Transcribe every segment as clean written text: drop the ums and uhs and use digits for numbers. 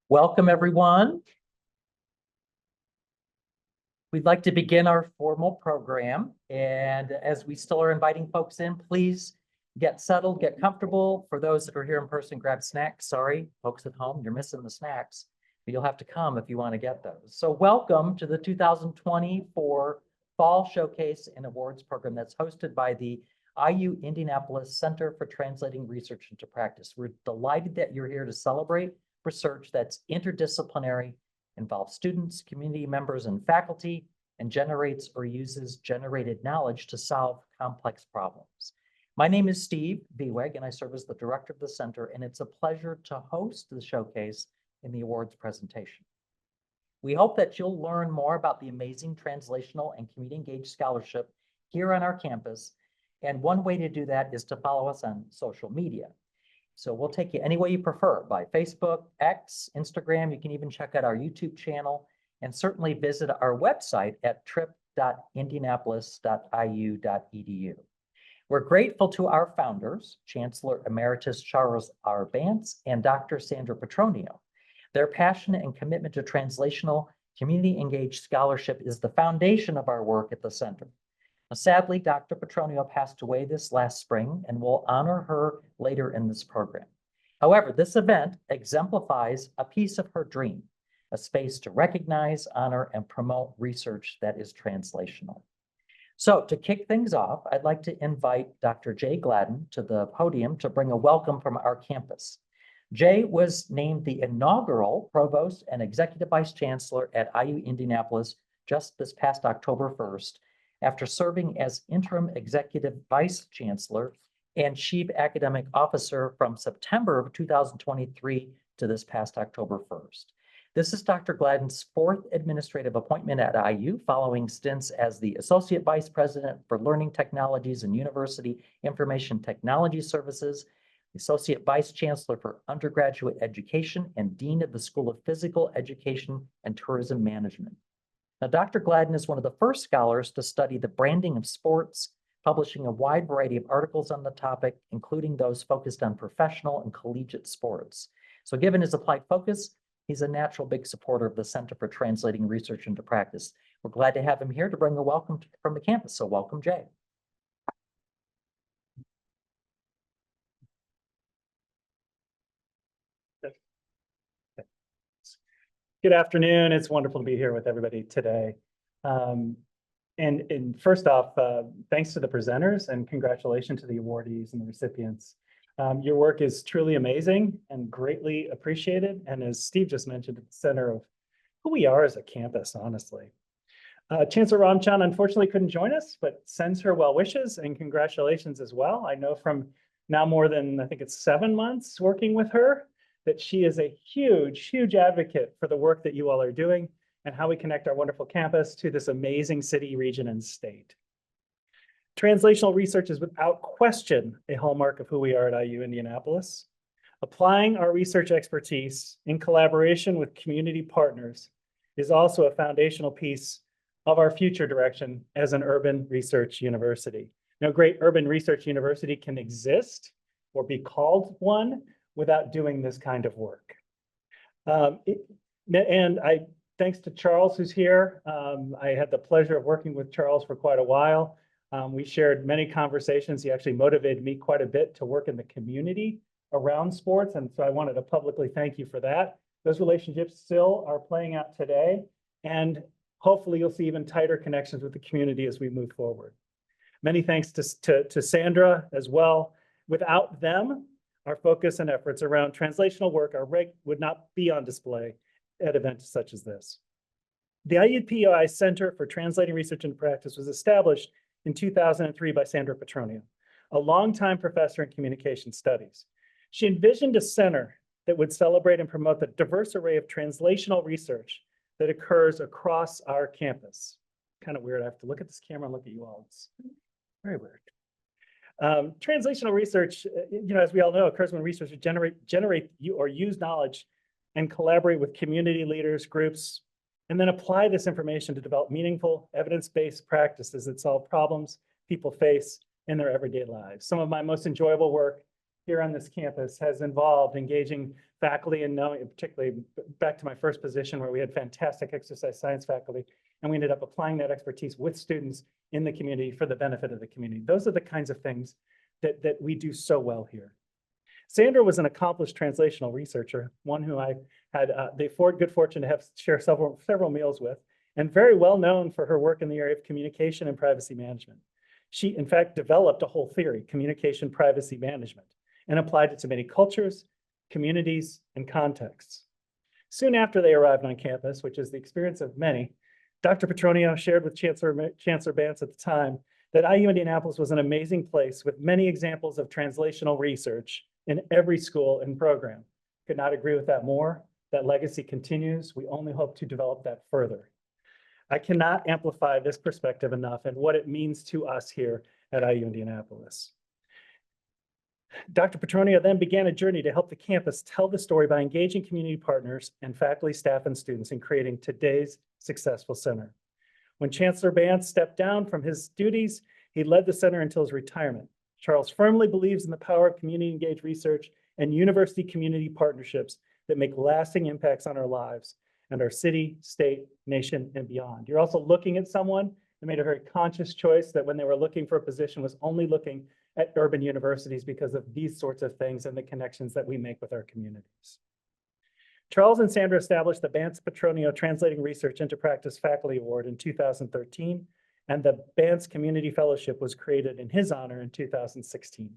Welcome, everyone. We'd like to begin our formal program. And as we still are inviting folks in, please get settled, get comfortable. For those that are here in person, grab snacks. Sorry, folks at home, you're missing the snacks. But you'll have to come if you want to get those. So welcome to the 2024 Fall Showcase and Awards Program that's hosted by the IU Indianapolis Center for Translating Research into Practice. We're delighted that you're here to celebrate research that's interdisciplinary, involves students, community members, and faculty, and generates or uses generated knowledge to solve complex problems. My name is Steve Vieweg, and I serve as the director of the center, and it's a pleasure to host the showcase in the awards presentation. We hope that you'll learn more about the amazing translational and community-engaged scholarship here on our campus, and one way to do that is to follow us on social media. So we'll take you any way you prefer, by Facebook, X, Instagram. You can even check out our YouTube channel and certainly visit our website at trip.indianapolis.iu.edu. We're grateful to our founders, Chancellor Emeritus Charles R. Bantz and Dr. Sandra Petronio. Their passion and commitment to translational, community-engaged scholarship is the foundation of our work at the center. Now, sadly, Dr. Petronio passed away this last spring, and we'll honor her later in this program. However, this event exemplifies a piece of her dream, a space to recognize, honor, and promote research that is translational. So to kick things off, I'd like to invite Dr. Jay Gladden to the podium to bring a welcome from our campus. Jay was named the inaugural Provost and Executive Vice Chancellor at IU Indianapolis just this past October 1st, after serving as interim executive vice chancellor and chief academic officer from September of 2023 to this past October 1st. This is Dr. Gladden's fourth administrative appointment at IU, following stints as the associate vice president for learning technologies and university information technology services, associate vice chancellor for undergraduate education, and dean of the School of Physical Education and Tourism Management. Now, Dr. Gladden is one of the first scholars to study the branding of sports, publishing a wide variety of articles on the topic, including those focused on professional and collegiate sports. So given his applied focus, he's a natural big supporter of the Center for Translating Research into Practice. We're glad to have him here to bring a welcome from the campus. So welcome, Jay. Good afternoon. It's wonderful to be here with everybody today. And first off, thanks to the presenters and congratulations to the awardees and the recipients. Your work is truly amazing and greatly appreciated. And as Steve just mentioned, at the center of who we are as a campus, honestly. Chancellor Ramchan unfortunately couldn't join us, but sends her well wishes and congratulations as well. I know from now more than, I think it's 7 months working with her, that she is a huge, huge advocate for the work that you all are doing and how we connect our wonderful campus to this amazing city, region, and state. Translational research is without question a hallmark of who we are at IU Indianapolis. Applying our research expertise in collaboration with community partners is also a foundational piece of our future direction as an urban research university. No great urban research university can exist or be called one without doing this kind of work. Thanks to Charles, who's here. I had the pleasure of working with Charles for quite a while. We shared many conversations. He actually motivated me quite a bit to work in the community around sports. And so I wanted to publicly thank you for that. Those relationships still are playing out today. And hopefully you'll see even tighter connections with the community as we move forward. Many thanks to Sandra as well. Without them, our focus and efforts around translational work would not be on display at events such as this. The IUPUI Center for Translating Research into Practice was established in 2003 by Sandra Petronio, a longtime professor in communication studies. She envisioned a center that would celebrate and promote the diverse array of translational research that occurs across our campus. Kind of weird, I have to look at this camera and look at you all. It's very weird. Translational research, as we all know, occurs when researchers generate or use knowledge and collaborate with community leaders, groups, and then apply this information to develop meaningful, evidence-based practices that solve problems people face in their everyday lives. Some of my most enjoyable work here on this campus has involved engaging faculty and knowing, particularly back to my first position where we had fantastic exercise science faculty, and we ended up applying that expertise with students in the community for the benefit of the community. Those are the kinds of things that we do so well here. Sandra was an accomplished translational researcher, one who I had the good fortune to share several meals with, and very well known for her work in the area of communication and privacy management. She, in fact, developed a whole theory, communication privacy management, and applied it to many cultures, communities, and contexts. Soon after they arrived on campus, which is the experience of many, Dr. Petronio shared with Chancellor Bantz at the time that IU Indianapolis was an amazing place with many examples of translational research in every school and program. Could not agree with that more. That legacy continues. We only hope to develop that further. I cannot amplify this perspective enough and what it means to us here at IU Indianapolis. Dr. Petronio then began a journey to help the campus tell the story by engaging community partners and faculty, staff, and students in creating today's successful center. When Chancellor Bantz stepped down from his duties, he led the center until his retirement. Charles firmly believes in the power of community-engaged research and university community partnerships that make lasting impacts on our lives and our city, state, nation, and beyond. You're also looking at someone who made a very conscious choice that when they were looking for a position was only looking at urban universities because of these sorts of things and the connections that we make with our communities. Charles and Sandra established the Bantz-Petronio Translating Research into Practice Faculty Award in 2013, and the Bantz Community Fellowship was created in his honor in 2016.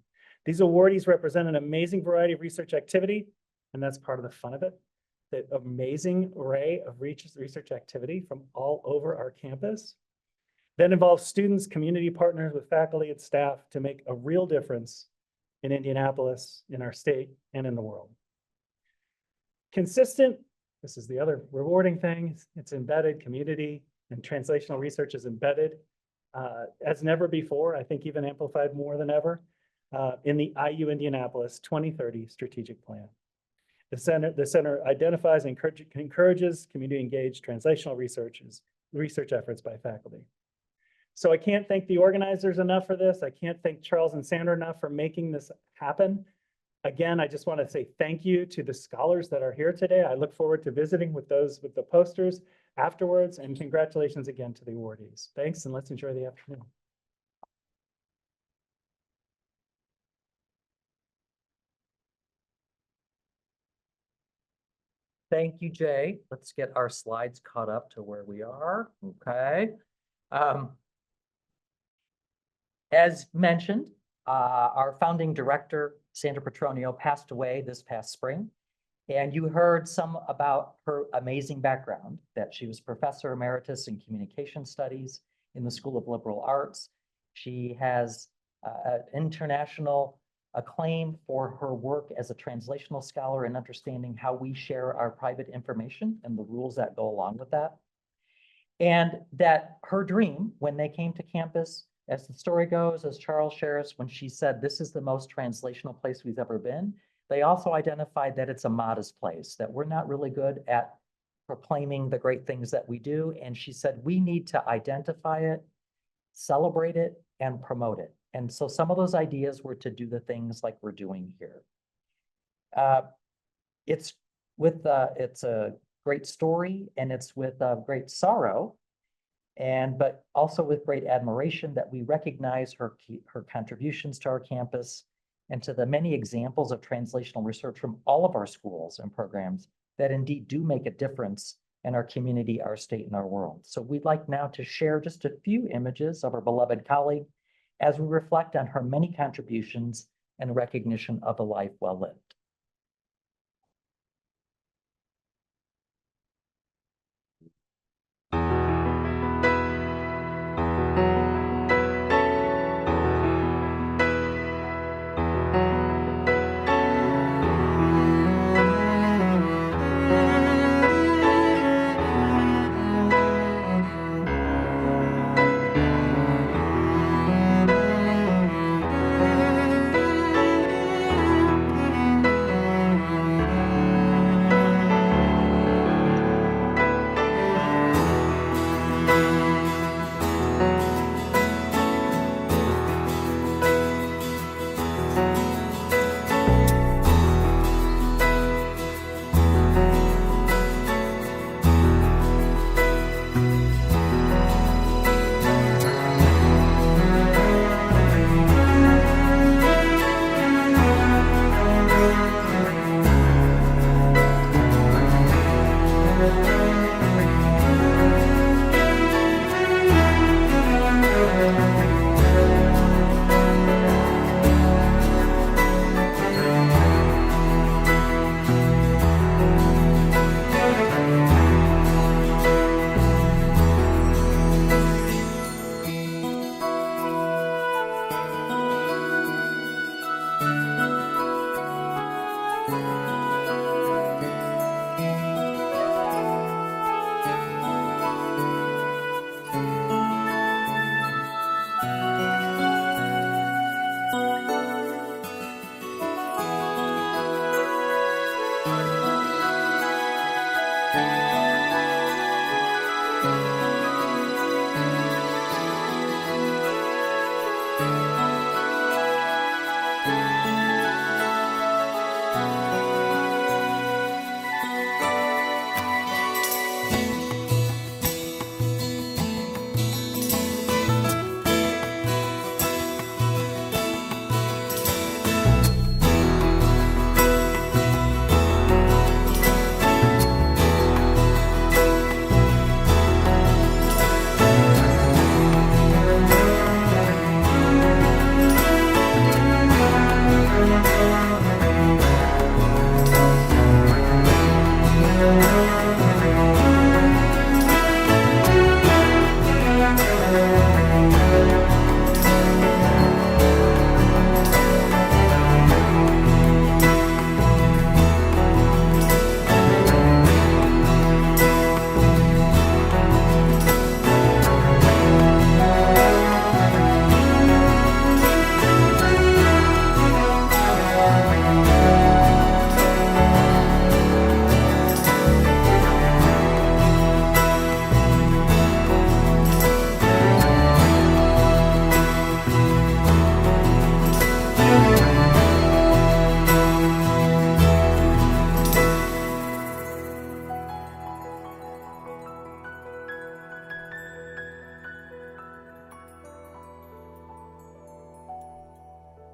These awardees represent an amazing variety of research activity, and that's part of the fun of it. The amazing array of research activity from all over our campus that involves students, community partners with faculty and staff to make a real difference in Indianapolis, in our state, and in the world. Consistent, this is the other rewarding thing, it's embedded. Community and translational research is embedded as never before, I think even amplified more than ever, in the IU Indianapolis 2030 strategic plan. The center identifies and encourages community-engaged translational research efforts by faculty. So I can't thank the organizers enough for this. I can't thank Charles and Sandra enough for making this happen. Again, I just want to say thank you to the scholars that are here today. I look forward to visiting with those with the posters afterwards, and congratulations again to the awardees. Thanks, and let's enjoy the afternoon. Thank you, Jay. Let's get our slides caught up to where we are. Okay. As mentioned, our founding director, Sandra Petronio, passed away this past spring. And you heard some about her amazing background, that she was professor emeritus in communication studies in the School of Liberal Arts. She has an international acclaim for her work as a translational scholar in understanding how we share our private information and the rules that go along with that. And that her dream, when they came to campus, as the story goes, as Charles shares, when she said, this is the most translational place we've ever been, they also identified that it's a modest place, that we're not really good at proclaiming the great things that we do. And she said, we need to identify it, celebrate it, and promote it. And so some of those ideas were to do the things like we're doing here. It's a great story, and it's with great sorrow, but also with great admiration that we recognize her contributions to our campus and to the many examples of translational research from all of our schools and programs that indeed do make a difference in our community, our state, and our world. So we'd like now to share just a few images of our beloved colleague as we reflect on her many contributions and recognition of a life well lived.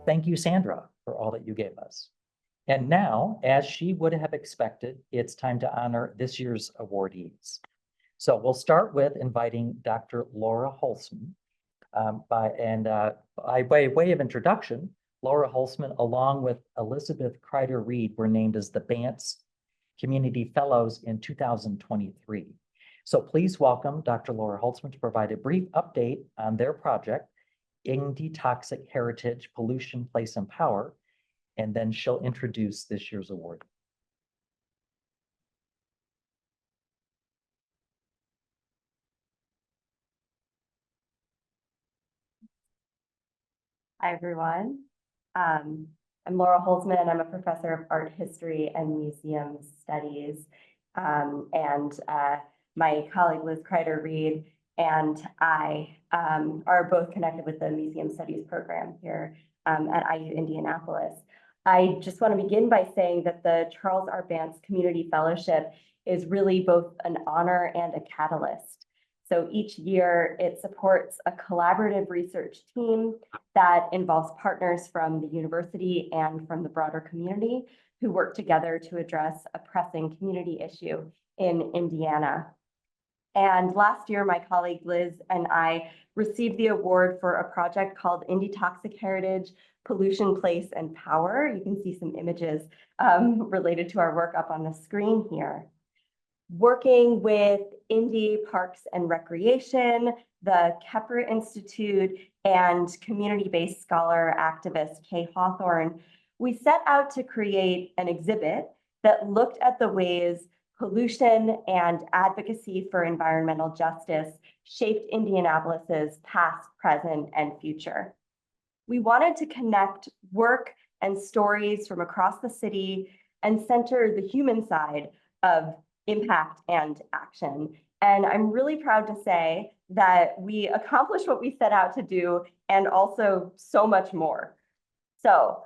Thank you, Sandra, for all that you gave us. And now, as she would have expected, it's time to honor this year's awardees. So we'll start with inviting Dr. Laura Holzman. By way of introduction, Laura Holzman, along with Elizabeth Kreider-Reed, were named as the Bantz Community Fellows in 2023. So please welcome Dr. Laura Holzman to provide a brief update on their project, Indie Toxic Heritage, Pollution, Place, and Power, and then she'll introduce this year's award. Hi, everyone. I'm Laura Holzman. I'm a professor of art history and museum studies. My colleague Liz Kreider-Reed and I are both connected with the museum studies program here at IU Indianapolis. I just want to begin by saying that the Charles R. Bantz Community Fellowship is really both an honor and a catalyst. So each year it supports a collaborative research team that involves partners from the university and from the broader community who work together to address a pressing community issue in Indiana. And last year, my colleague Liz and I received the award for a project called Indie Toxic Heritage, Pollution, Place, and Power. You can see some images related to our work up on the screen here. Working with Indy Parks and Recreation, the Kepler Institute, and community-based scholar activist Kay Hawthorne, we set out to create an exhibit that looked at the ways pollution and advocacy for environmental justice shaped Indianapolis's past, present, and future. We wanted to connect work and stories from across the city and center the human side of impact and action. And I'm really proud to say that we accomplished what we set out to do and also so much more. So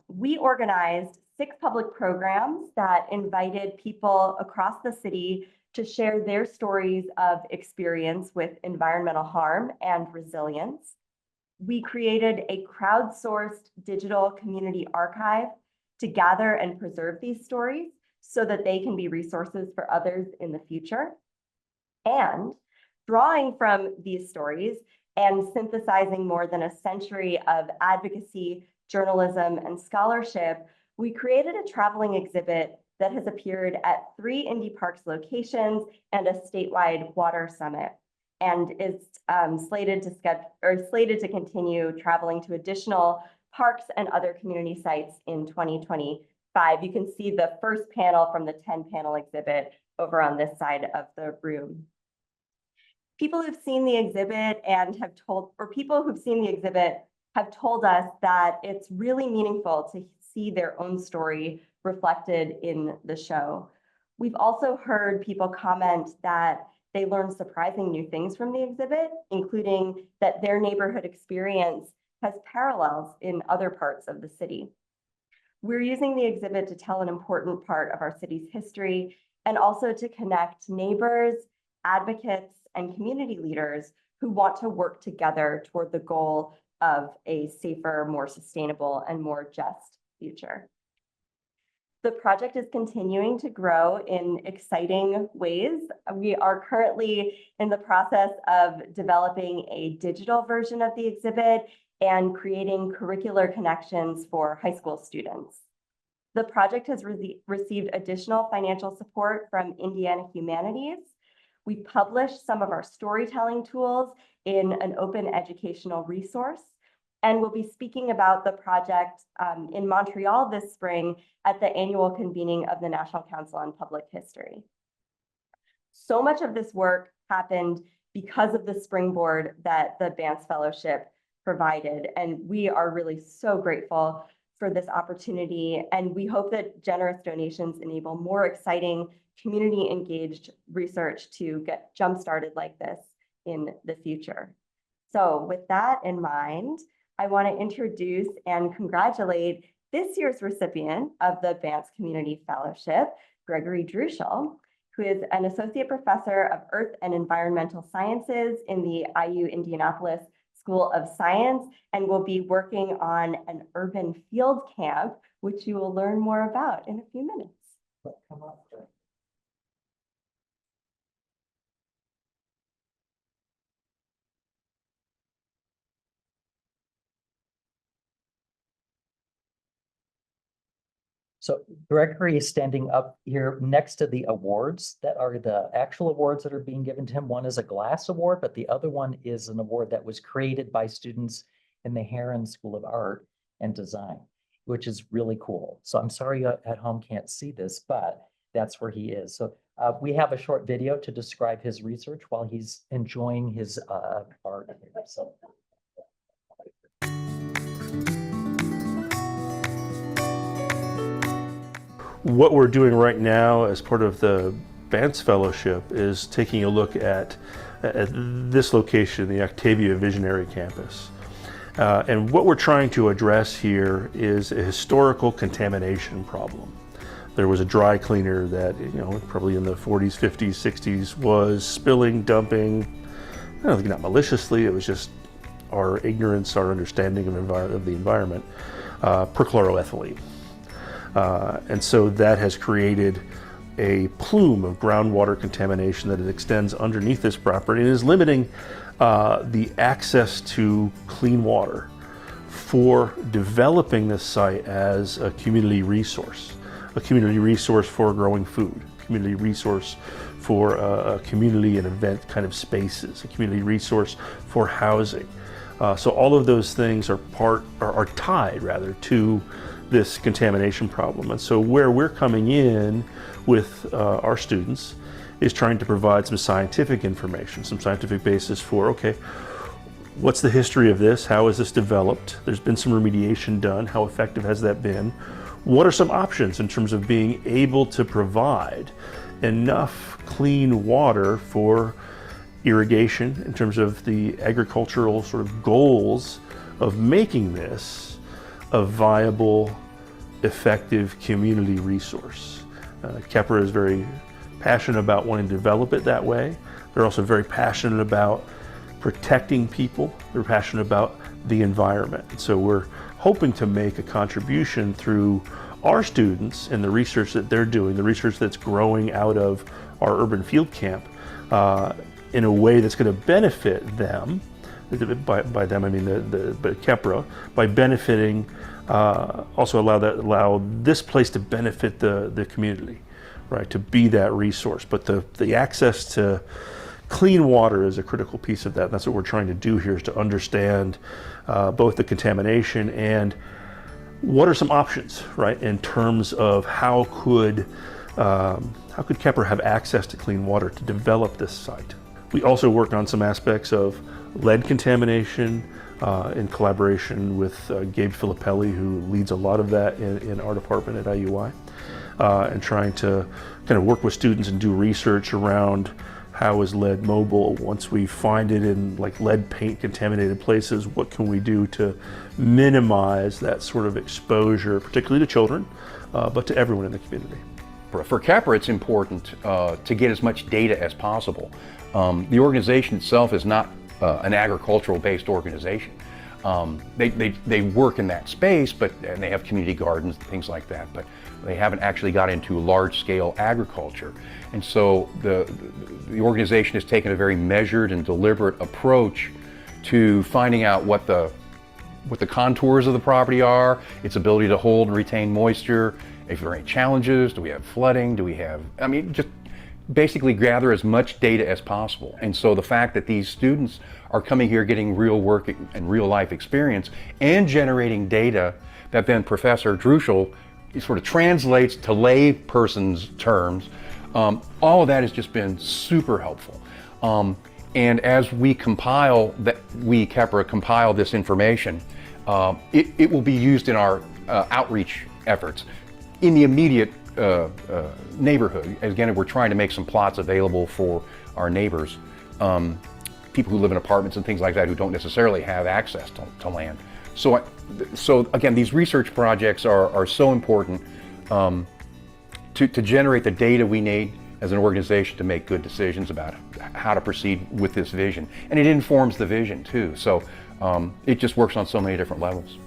we organized 6 public programs that invited people across the city to share their stories of experience with environmental harm and resilience. We created a crowdsourced digital community archive to gather and preserve these stories so that they can be resources for others in the future. And drawing from these stories and synthesizing more than a century of advocacy, journalism, and scholarship, we created a traveling exhibit that has appeared at 3 Indy Parks locations and a statewide water summit, and is slated to continue traveling to additional parks and other community sites in 2025. You can see the first panel from the 10-panel exhibit over on this side of the room. People who've seen the exhibit have told us that it's really meaningful to see their own story reflected in the show. We've also heard people comment that they learned surprising new things from the exhibit, including that their neighborhood experience has parallels in other parts of the city. We're using the exhibit to tell an important part of our city's history and also to connect neighbors, advocates, and community leaders who want to work together toward the goal of a safer, more sustainable, and more just future. The project is continuing to grow in exciting ways. We are currently in the process of developing a digital version of the exhibit and creating curricular connections for high school students. The project has received additional financial support from Indiana Humanities. We published some of our storytelling tools in an open educational resource, and we'll be speaking about the project in Montreal this spring at the annual convening of the National Council on Public History. So much of this work happened because of the springboard that the Bantz Fellowship provided, and we are really so grateful for this opportunity, and we hope that generous donations enable more exciting community-engaged research to get jump-started like this in the future. So with that in mind, I want to introduce and congratulate this year's recipient of the Bantz Community Fellowship, Gregory Druschel, who is an associate professor of Earth and Environmental Sciences in the IU Indianapolis School of Science and will be working on an urban field camp, which you will learn more about in a few minutes. Come up, Greg. So Gregory is standing up here next to the awards that are the actual awards that are being given to him. One is a glass award, but the other one is an award that was created by students in the Heron School of Art and Design, which is really cool. So I'm sorry you at home can't see this, but that's where he is. So we have a short video to describe his research while he's enjoying his art here. So. What we're doing right now as part of the Bantz Fellowship is taking a look at this location, the Octavia Visionary Campus. And what we're trying to address here is a historical contamination problem. There was a dry cleaner that, probably in the 40s, 50s, 60s was spilling, dumping, I don't think not maliciously, it was just our ignorance, our understanding of the environment, perchloroethylene. And so that has created a plume of groundwater contamination that extends underneath this property and is limiting the access to clean water for developing this site as a community resource for growing food, community resource for community and event kind of spaces, a community resource for housing. So all of those things are tied rather to this contamination problem. And so where we're coming in with our students is trying to provide some scientific information, some scientific basis for, okay, what's the history of this? How has this developed? There's been some remediation done. How effective has that been? What are some options in terms of being able to provide enough clean water for irrigation in terms of the agricultural sort of goals of making this a viable, effective community resource. Kepler is very passionate about wanting to develop it that way. They're also very passionate about protecting people. They're passionate about the environment. And so we're hoping to make a contribution through our students and the research that they're doing, the research that's growing out of our urban field camp, in a way that's going to benefit them. By them, I mean the Kepra, by benefiting, also allow this place to benefit the community, right? To be that resource. But the access to clean water is a critical piece of that. And that's what we're trying to do here, is to understand both the contamination and what are some options, right? In terms of how could Kepra have access to clean water to develop this site. We also work on some aspects of lead contamination in collaboration with Gabe Filippelli, who leads a lot of that in our department at IUI, and trying to kind of work with students and do research around how is lead mobile. Once we find it in like lead paint contaminated places, what can we do to minimize that sort of exposure, particularly to children, but to everyone in the community. For Kepra, it's important to get as much data as possible. The organization itself is not an agricultural-based organization. They work in that space, and they have community gardens and things like that, but they haven't actually got into large-scale agriculture. And so the organization has taken a very measured and deliberate approach to finding out what the contours of the property are, its ability to hold and retain moisture, if there are any challenges, do we have flooding, just basically gather as much data as possible. And so the fact that these students are coming here getting real work and real life experience and generating data that then Professor Druschel sort of translates to lay person's terms, all of that has just been super helpful. And as we Kepra compile this information, it will be used in our outreach efforts in the immediate neighborhood. Again, we're trying to make some plots available for our neighbors, people who live in apartments and things like that who don't necessarily have access to land. So again, these research projects are so important to generate the data we need as an organization to make good decisions about how to proceed with this vision. And it informs the vision too. So it just works on so many different levels.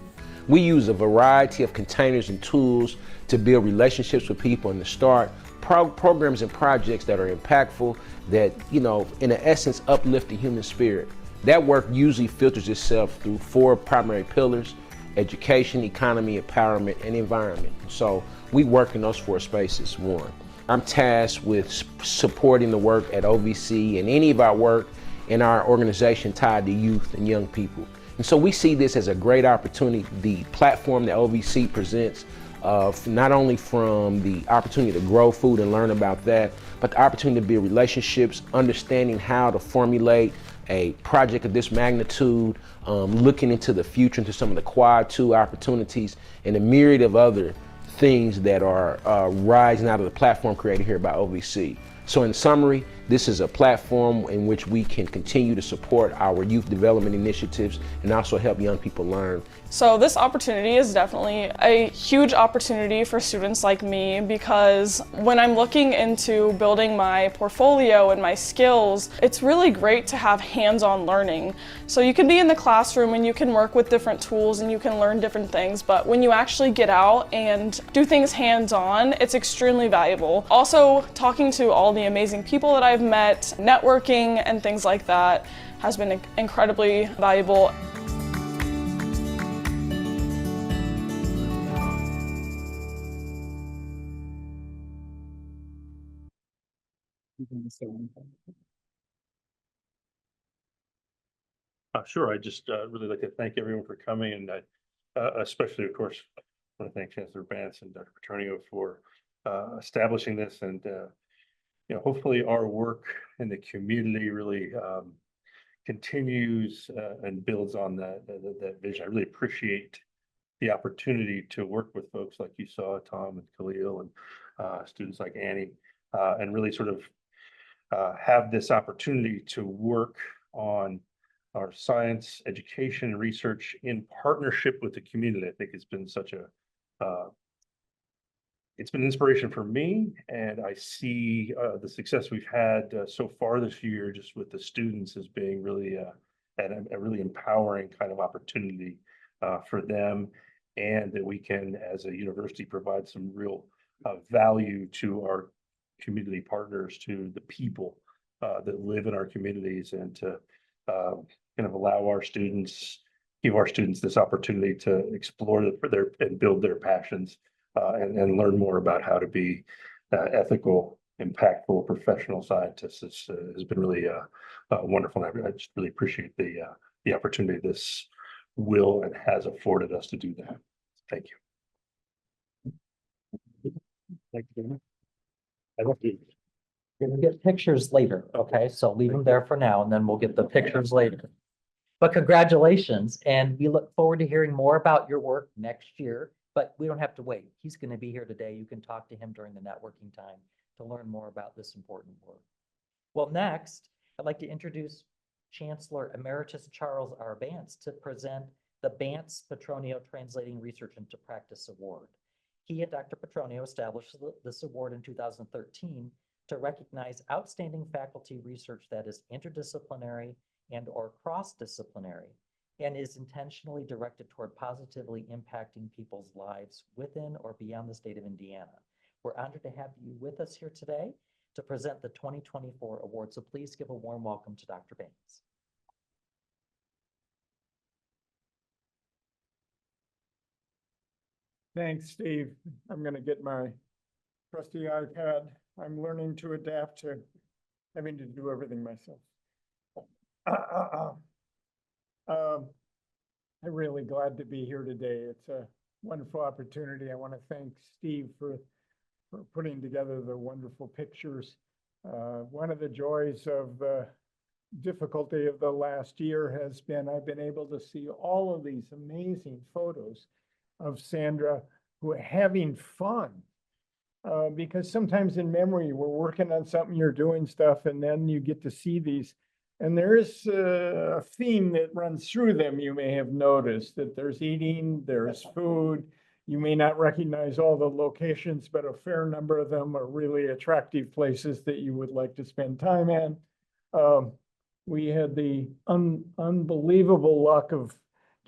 We use a variety of containers and tools to build relationships with people and to start programs and projects that are impactful, that, you know, in essence, uplift the human spirit. That work usually filters itself through 4 primary pillars: education, economy, empowerment, and environment. So we work in those 4 spaces. One, I'm tasked with supporting the work at OVC and any of our work in our organization tied to youth and young people. And so we see this as a great opportunity, the platform that OVC presents, not only from the opportunity to grow food and learn about that, but the opportunity to build relationships, understanding how to formulate a project of this magnitude, looking into the future, into some of the Quad 2 opportunities, and a myriad of other things that are rising out of the platform created here by OVC. So in summary, this is a platform in which we can continue to support our youth development initiatives and also help young people learn. So this opportunity is definitely a huge opportunity for students like me, because when I'm looking into building my portfolio and my skills, it's really great to have hands-on learning. So you can be in the classroom and you can work with different tools and you can learn different things, but when you actually get out and do things hands-on, it's extremely valuable. Also, talking to all the amazing people that I've met, networking and things like that has been incredibly valuable. Sure. I just really like to thank everyone for coming, and especially, of course, I want to thank Chancellor Bantz and Dr. Petronio for establishing this, and you know, hopefully our work in the community really continues and builds on that vision. I really appreciate the opportunity to work with folks like you saw, Tom and Khalil, and students like Annie, and really sort of have this opportunity to work on our science, education, and research in partnership with the community. I think it's been such a, it's been an inspiration for me, and I see the success we've had so far this year just with the students as being really a really empowering kind of opportunity for them, and that we can, as a university, provide some real value to our community partners, to the people that live in our communities, and to kind of allow our students, give our students this opportunity to explore and build their passions and learn more about how to be ethical, impactful, professional scientists. Has been really wonderful. And I just really appreciate the opportunity this will and has afforded us to do that. Thank you. Thank you very much. We're gonna get pictures later, okay? So leave them there for now, and then we'll get the pictures later. But congratulations, and we look forward to hearing more about your work next year, but we don't have to wait. He's gonna be here today. You can talk to him during the networking time to learn more about this important work. Well, next, I'd like to introduce Chancellor Emeritus Charles R. Bantz to present the Bantz-Petronio Translating Research into Practice Award. He and Dr. Petronio established this award in 2013 to recognize outstanding faculty research that is interdisciplinary and/or cross-disciplinary and is intentionally directed toward positively impacting people's lives within or beyond the state of Indiana. We're honored to have you with us here today to present the 2024 award. So please give a warm welcome to Dr. Bantz. Thanks, Steve. I'm going to get my trusty iPad. I'm learning to adapt to having to do everything myself. I'm really glad to be here today. It's a wonderful opportunity. I want to thank Steve for putting together the wonderful pictures. One of the joys of the difficulty of the last year has been I've been able to see all of these amazing photos of Sandra who are having fun. Because sometimes in memory, we're working on something, you're doing stuff, and then you get to see these. And there's a theme that runs through them. You may have noticed that there's eating, there's food, You may not recognize all the locations, but a fair number of them are really attractive places that you would like to spend time in. We had the unbelievable luck of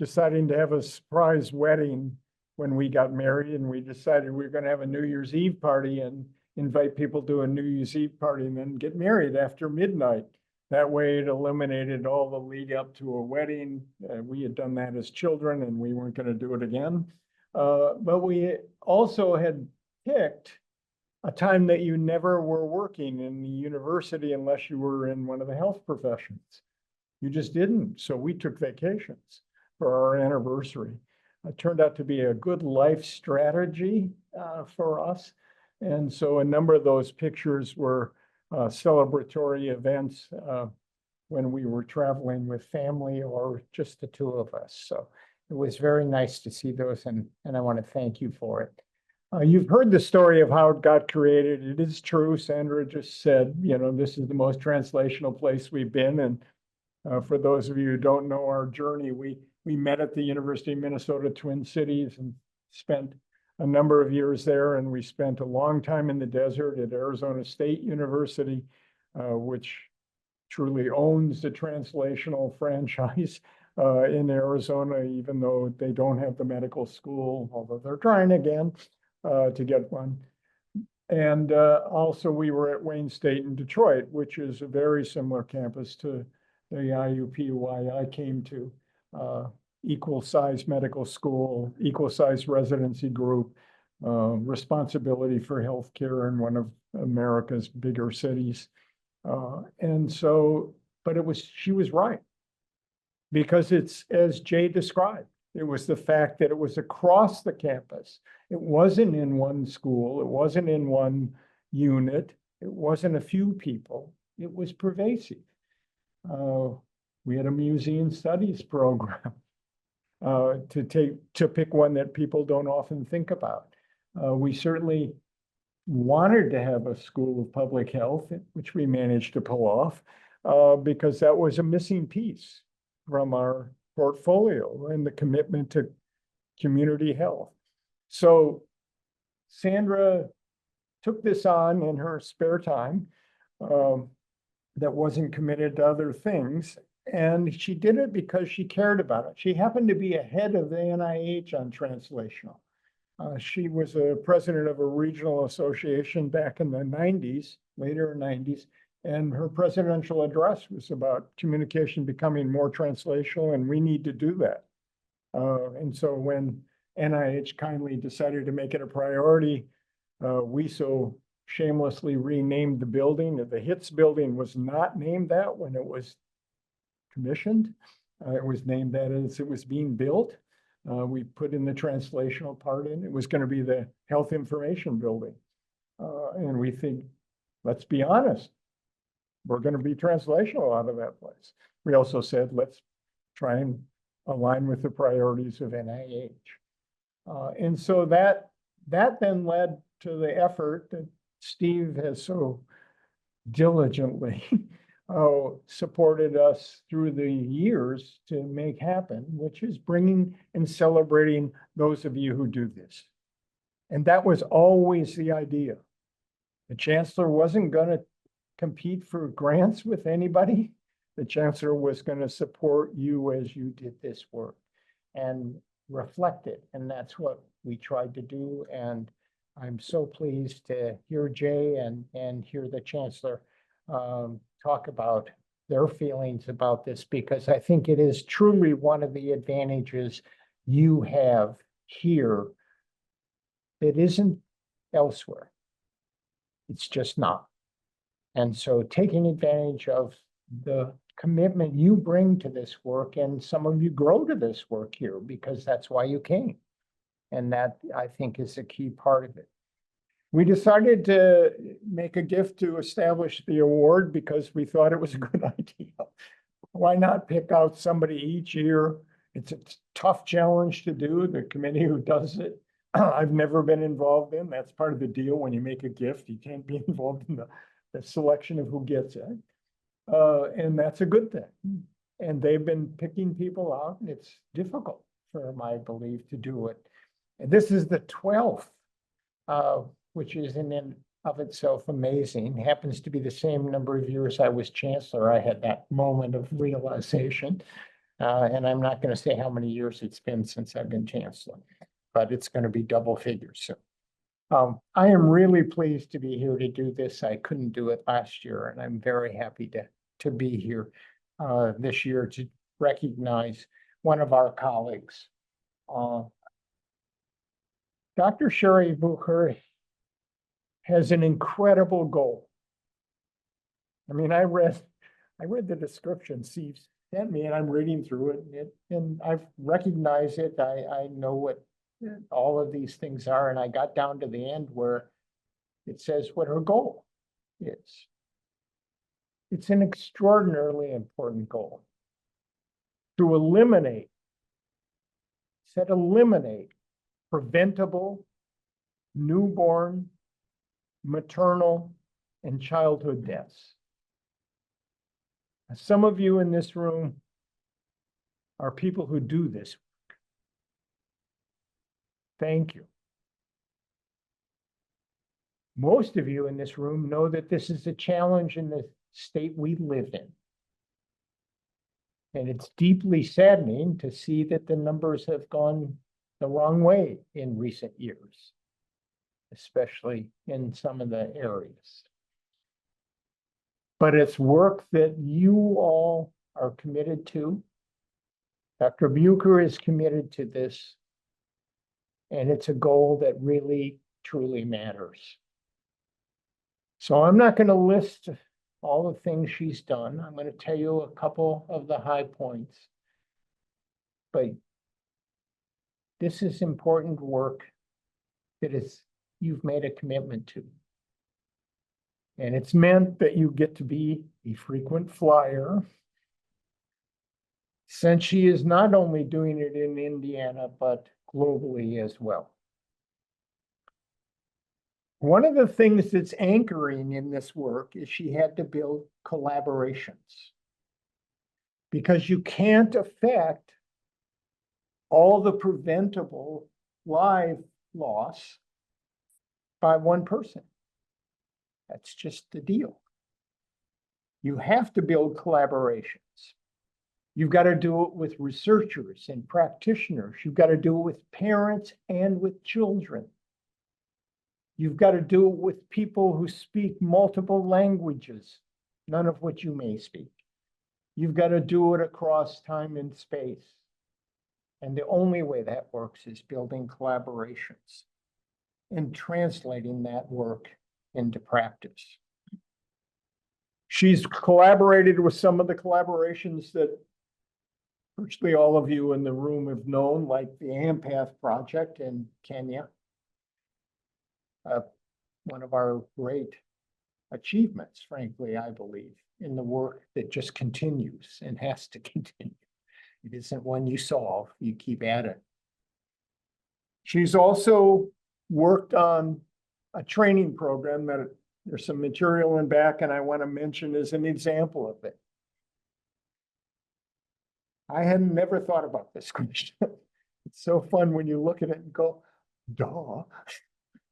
deciding to have a surprise wedding when we got married, and we decided we were going to have a New Year's Eve party and invite people to a New Year's Eve party and then get married after midnight. That way it eliminated all the lead up to a wedding. We had done that as children and we weren't going to do it again. But we also had picked a time that you never were working in the university unless you were in one of the health professions. You just didn't. So we took vacations for our anniversary. It turned out to be a good life strategy for us. And so a number of those pictures were celebratory events when we were traveling with family or just the two of us. So it was very nice to see those, and I want to thank you for it. You've heard the story of how it got created. It is true. Sandra just said, you know, this is the most translational place we've been. And for those of you who don't know our journey, we met at the University of Minnesota Twin Cities and spent a number of years there. And we spent a long time in the desert at Arizona State University, which truly owns the translational franchise in Arizona, even though they don't have the medical school, although they're trying again to get one. And also we were at Wayne State in Detroit, which is a very similar campus to the IUPUI I came to. Equal size medical school, equal size residency group, responsibility for healthcare in one of America's bigger cities. And so, but she was right. Because it's, as Jay described, it was the fact that it was across the campus. It wasn't in one school. It wasn't in one unit. It wasn't a few people. It was pervasive. We had a museum studies program to pick one that people don't often think about. We certainly wanted to have a school of public health, which we managed to pull off because that was a missing piece from our portfolio and the commitment to community health. So Sandra took this on in her spare time that wasn't committed to other things. And she did it because she cared about it. She happened to be ahead of the NIH on translational. She was a president of a regional association back in the 90s, later 90s. And her presidential address was about communication becoming more translational, and we need to do that. And so when NIH kindly decided to make it a priority, we so shamelessly renamed the building. The HITS building was not named that when it was commissioned. It was named that as it was being built. We put in the translational part in. It was going to be the Health Information Building. And we think, let's be honest, we're going to be translational out of that place. We also said, let's try and align with the priorities of NIH. And so that then led to the effort that Steve has so diligently supported us through the years to make happen, which is bringing and celebrating those of you who do this. And that was always the idea. The chancellor wasn't going to compete for grants with anybody. The chancellor was going to support you as you did this work and reflect it. And that's what we tried to do. And I'm so pleased to hear Jay and hear the chancellor talk about their feelings about this, because I think it is truly one of the advantages you have here that isn't elsewhere. It's just not. And so taking advantage of the commitment you bring to this work, and some of you grow to this work here because that's why you came. And that, I think, is a key part of it. We decided to make a gift to establish the award because we thought it was a good idea. Why not pick out somebody each year? It's a tough challenge to do, the committee who does it. I've never been involved in. That's part of the deal. When you make a gift, you can't be involved in the selection of who gets it. And that's a good thing. And they've been picking people out, and it's difficult for my belief to do it. And this is the 12th, which is in and of itself amazing. Happens to be the same number of years I was chancellor. I had that moment of realization. And I'm not going to say how many years it's been since I've been chancellor, but it's going to be double figures soon. I am really pleased to be here to do this. I couldn't do it last year, and I'm very happy to be here this year to recognize one of our colleagues. Dr. Sherri Bucher has an incredible goal. I mean, I read the description Steve sent me, and I'm reading through it, and I've recognized it. I know what all of these things are, and I got down to the end where it says what her goal is. It's an extraordinarily important goal to eliminate preventable newborn, maternal, and childhood deaths. Some of you in this room are people who do this work. Thank you. Most of you in this room know that this is a challenge in the state we live in. And it's deeply saddening to see that the numbers have gone the wrong way in recent years, especially in some of the areas. But it's work that you all are committed to. Dr. Bucher is committed to this, and it's a goal that really, truly matters. So I'm not going to list all the things she's done. I'm going to tell you a couple of the high points. But this is important work that you've made a commitment to. And it's meant that you get to be a frequent flyer, since she is not only doing it in Indiana, but globally as well. One of the things that's anchoring in this work is she had to build collaborations, because you can't affect all the preventable life loss by one person. That's just the deal. You have to build collaborations. You've got to do it with researchers and practitioners. You've got to do it with parents and with children. You've got to do it with people who speak multiple languages, none of which you may speak. You've got to do it across time and space. And the only way that works is building collaborations and translating that work into practice. She's collaborated with some of the collaborations that virtually all of you in the room have known, like the AMPATH project in Kenya. One of our great achievements, frankly, I believe, in the work that just continues and has to continue. It isn't one you solve, you keep at it. She's also worked on a training program that there's some material in back, and I want to mention as an example of it. I had never thought about this question. It's so fun when you look at it and go, duh.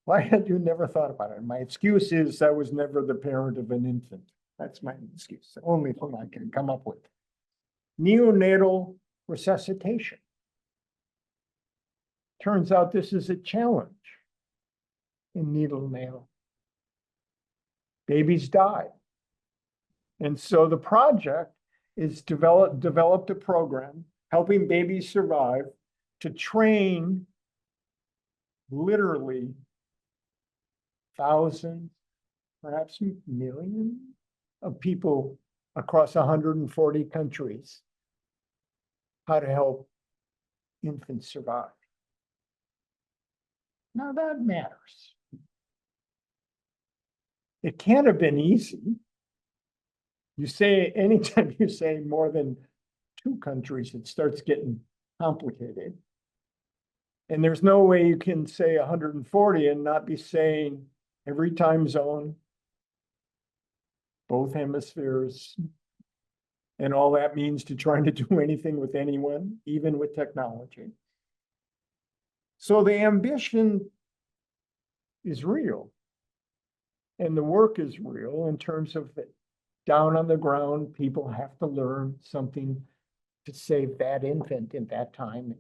Why had you never thought about it? My excuse is I was never the parent of an infant. That's my excuse, the only thing I can come up with. Neonatal resuscitation. Turns out this is a challenge in neonatal. Babies die. And so the project is developed a program helping babies survive to train literally thousands, perhaps millions of people across 140 countries how to help infants survive. Now that matters. It can't have been easy. You say, anytime you say more than 2 countries, it starts getting complicated. And there's no way you can say 140 and not be saying every time zone, both hemispheres, and all that means to trying to do anything with anyone, even with technology. So the ambition is real. And the work is real in terms of that down on the ground, people have to learn something to save that infant in that time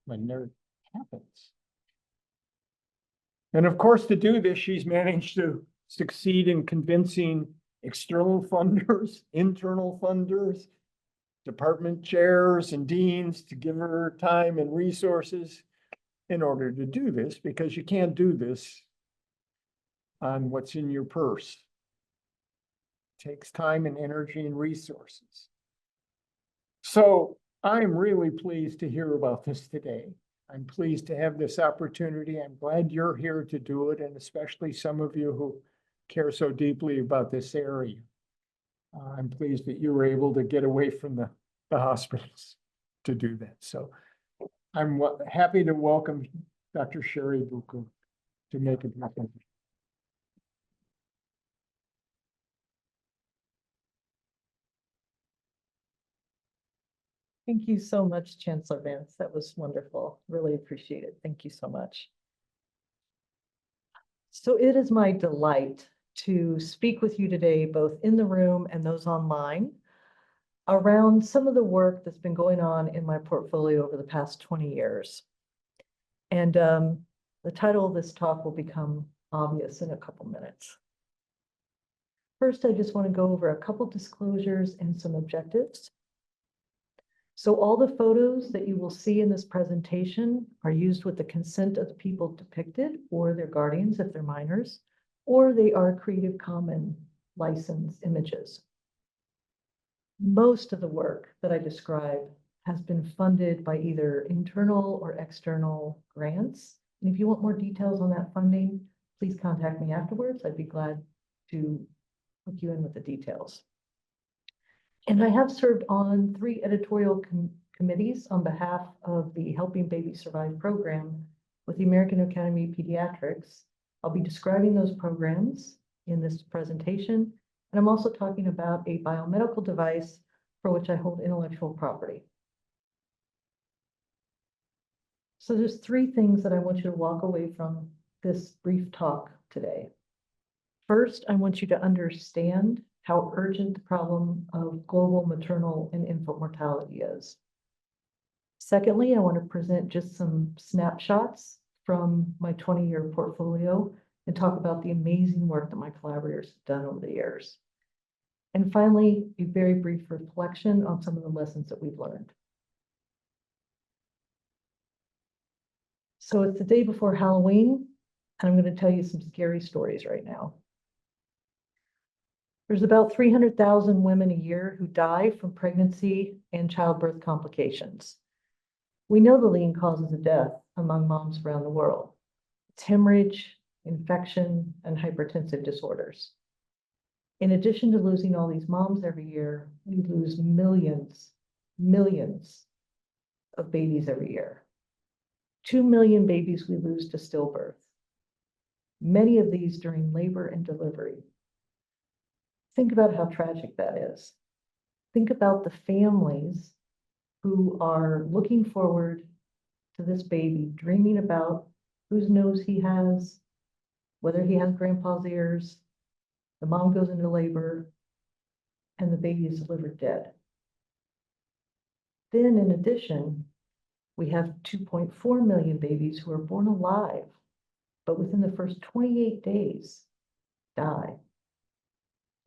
when there happens. And of course, to do this, she's managed to succeed in convincing external funders, internal funders, department chairs and deans to give her time and resources in order to do this, because you can't do this on what's in your purse. It takes time and energy and resources. So I'm really pleased to hear about this today. I'm pleased to have this opportunity. I'm glad you're here to do it, and especially some of you who care so deeply about this area. I'm pleased that you were able to get away from the hospitals to do that. So I'm happy to welcome Dr. Sherri Bucher to make a presentation. Thank you so much, Chancellor Bantz. That was wonderful. Really appreciate it. Thank you so much. So it is my delight to speak with you today, both in the room and those online, around some of the work that's been going on in my portfolio over the past 20 years. And the title of this talk will become obvious in a couple minutes. First, I just want to go over a couple disclosures and some objectives. So all the photos that you will see in this presentation are used with the consent of the people depicted or their guardians if they're minors, or they are Creative Commons licensed images. Most of the work that I describe has been funded by either internal or external grants. And if you want more details on that funding, please contact me afterwards. I'd be glad to hook you in with the details. And I have served on 3 editorial committees on behalf of the Helping Babies Survive program with the American Academy of Pediatrics. I'll be describing those programs in this presentation. And I'm also talking about a biomedical device for which I hold intellectual property. So there's 3 things that I want you to walk away from this brief talk today. First, I want you to understand how urgent the problem of global maternal and infant mortality is. Secondly, I want to present just some snapshots from my 20-year portfolio and talk about the amazing work that my collaborators have done over the years. And finally, a very brief reflection on some of the lessons that we've learned. So it's the day before Halloween, and I'm going to tell you some scary stories right now. There's about 300,000 women a year who die from pregnancy and childbirth complications. We know the leading causes of death among moms around the world. It's hemorrhage, infection, and hypertensive disorders. In addition to losing all these moms every year, we lose millions of babies every year. 2 million babies we lose to stillbirth. Many of these during labor and delivery. Think about how tragic that is. Think about the families who are looking forward to this baby, dreaming about whose nose he has, whether he has grandpa's ears. The mom goes into labor and the baby is delivered dead. Then in addition, we have 2.4 million babies who are born alive, but within the first 28 days die.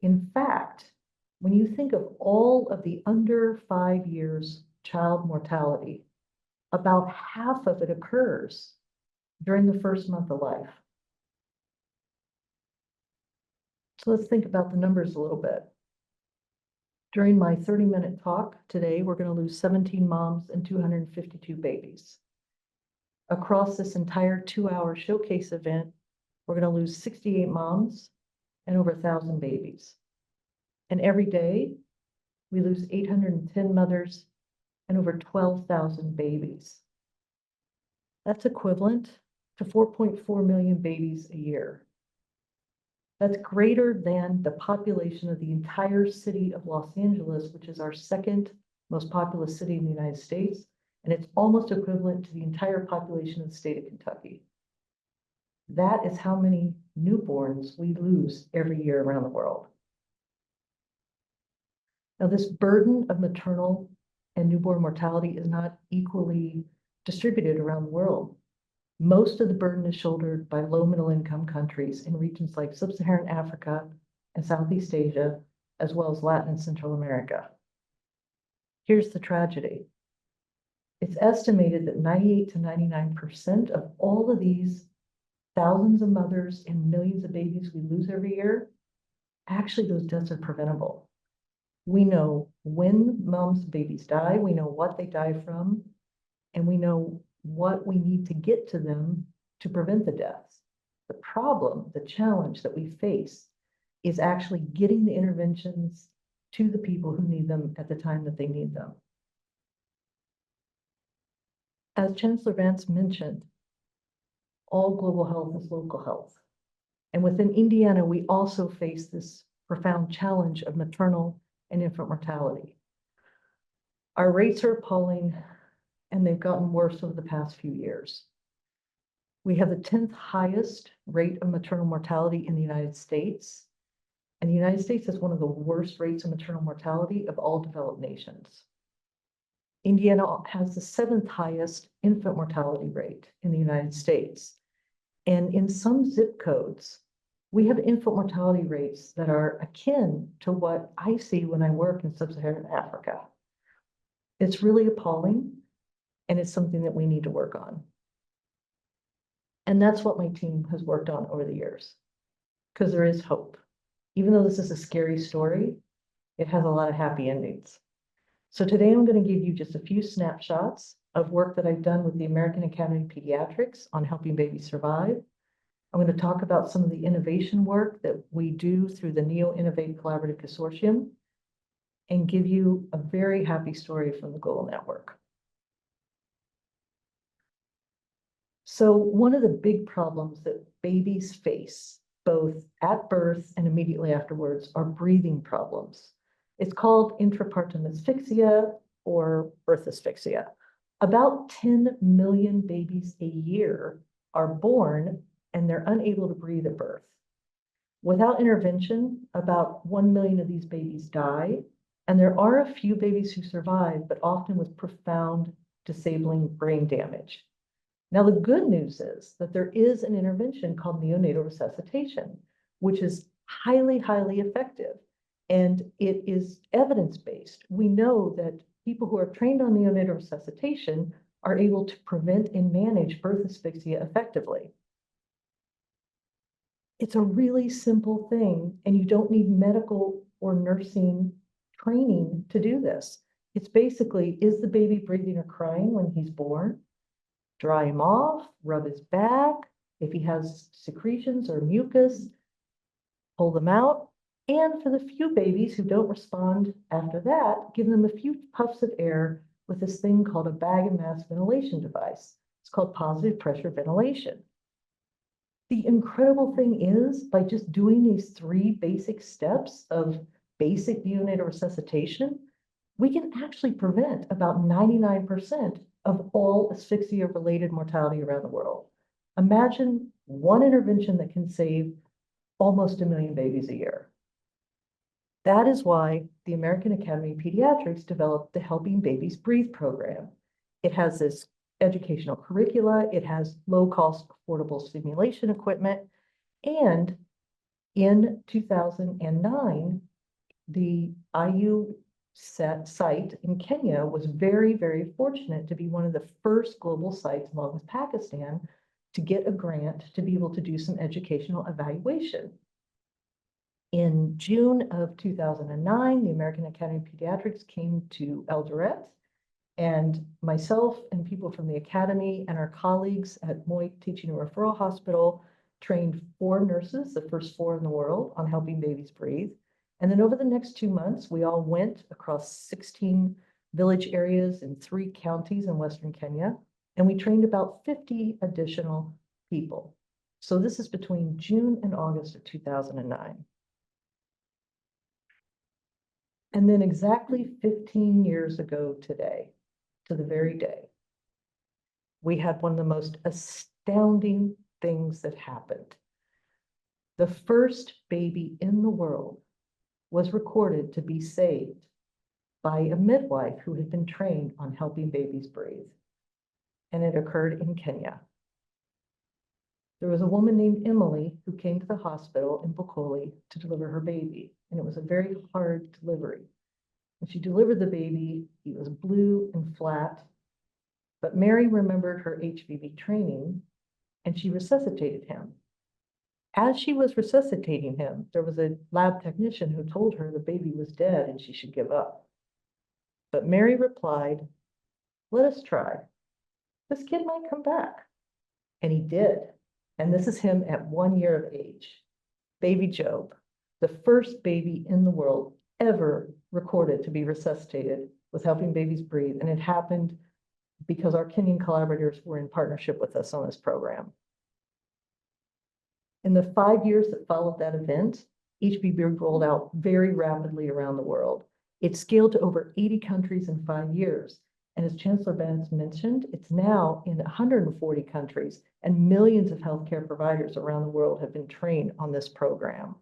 In fact, when you think of all of the under 5 years child mortality, about half of it occurs during the first month of life. So let's think about the numbers a little bit. During my 30-minute talk today, we're going to lose 17 moms and 252 babies. Across this entire 2-hour showcase event, we're going to lose 68 moms and over 1,000 babies. And every day, we lose 810 mothers and over 12,000 babies. That's equivalent to 4.4 million babies a year. That's greater than the population of the entire city of Los Angeles, which is our 2nd most populous city in the United States, and it's almost equivalent to the entire population of the state of Kentucky. That is how many newborns we lose every year around the world. Now, this burden of maternal and newborn mortality is not equally distributed around the world. Most of the burden is shouldered by low middle income countries in regions like Sub-Saharan Africa and Southeast Asia, as well as Latin and Central America. Here's the tragedy. It's estimated that 98 to 99% of all of these thousands of mothers and millions of babies we lose every year, actually those deaths are preventable. We know when moms' babies die, we know what they die from, and we know what we need to get to them to prevent the deaths. The problem, the challenge that we face is actually getting the interventions to the people who need them at the time that they need them. As Chancellor Bantz mentioned, all global health is local health. And within Indiana, we also face this profound challenge of maternal and infant mortality. Our rates are appalling, and they've gotten worse over the past few years. We have the 10th highest rate of maternal mortality in the United States. And the United States has one of the worst rates of maternal mortality of all developed nations. Indiana has the 7th highest infant mortality rate in the United States. And in some zip codes, we have infant mortality rates that are akin to what I see when I work in Sub-Saharan Africa. It's really appalling, and it's something that we need to work on. And that's what my team has worked on over the years, because there is hope. Even though this is a scary story, it has a lot of happy endings. So today I'm going to give you just a few snapshots of work that I've done with the American Academy of Pediatrics on helping babies survive. I'm going to talk about some of the innovation work that we do through the Neo Innovate Collaborative Consortium and give you a very happy story from the Global Network. So one of the big problems that babies face, both at birth and immediately afterwards, are breathing problems. It's called intrapartum asphyxia or birth asphyxia. About 10 million babies a year are born and they're unable to breathe at birth. Without intervention, about 1 million of these babies die, and there are a few babies who survive, but often with profound disabling brain damage. Now, the good news is that there is an intervention called neonatal resuscitation, which is highly, highly effective, and it is evidence-based. We know that people who are trained on neonatal resuscitation are able to prevent and manage birth asphyxia effectively. It's a really simple thing, and you don't need medical or nursing training to do this. It's basically, is the baby breathing or crying when he's born? Dry him off, rub his back. If he has secretions or mucus, pull them out. And for the few babies who don't respond after that, give them a few puffs of air with this thing called a bag and mask ventilation device. It's called positive pressure ventilation. The incredible thing is, by just doing these 3 basic steps of basic neonatal resuscitation, we can actually prevent about 99% of all asphyxia-related mortality around the world. Imagine one intervention that can save almost 1 million babies a year. That is why the American Academy of Pediatrics developed the Helping Babies Breathe program. It has this educational curricula, it has low-cost, affordable stimulation equipment, and in 2009, the IU site in Kenya was very, very fortunate to be one of the first global sites, along with Pakistan, to get a grant to be able to do some educational evaluation. In June of 2009, the American Academy of Pediatrics came to Eldoret, and myself and people from the Academy and our colleagues at Moy Teaching and Referral Hospital trained 4 nurses, the first 4 in the world, on helping babies breathe. And then over the next 2 months, we all went across 16 village areas in 3 counties in Western Kenya, and we trained about 50 additional people. So this is between June and August of 2009. And then exactly 15 years ago today, to the very day, we had one of the most astounding things that happened. The first baby in the world was recorded to be saved by a midwife who had been trained on helping babies breathe. And it occurred in Kenya. There was a woman named Emily who came to the hospital in Bokoli to deliver her baby, and it was a very hard delivery. When she delivered the baby, he was blue and flat, but Mary remembered her HVB training, and she resuscitated him. As she was resuscitating him, there was a lab technician who told her the baby was dead and she should give up. But Mary replied, "Let us try. This kid might come back." And he did. And this is him at 1 year of age. Baby Job, the first baby in the world ever recorded to be resuscitated with helping babies breathe. And it happened because our Kenyan collaborators were in partnership with us on this program. In the 5 years that followed that event, HVB rolled out very rapidly around the world. It scaled to over 80 countries in 5 years. And as Chancellor Bantz mentioned, it's now in 140 countries, and millions of healthcare providers around the world have been trained on this program.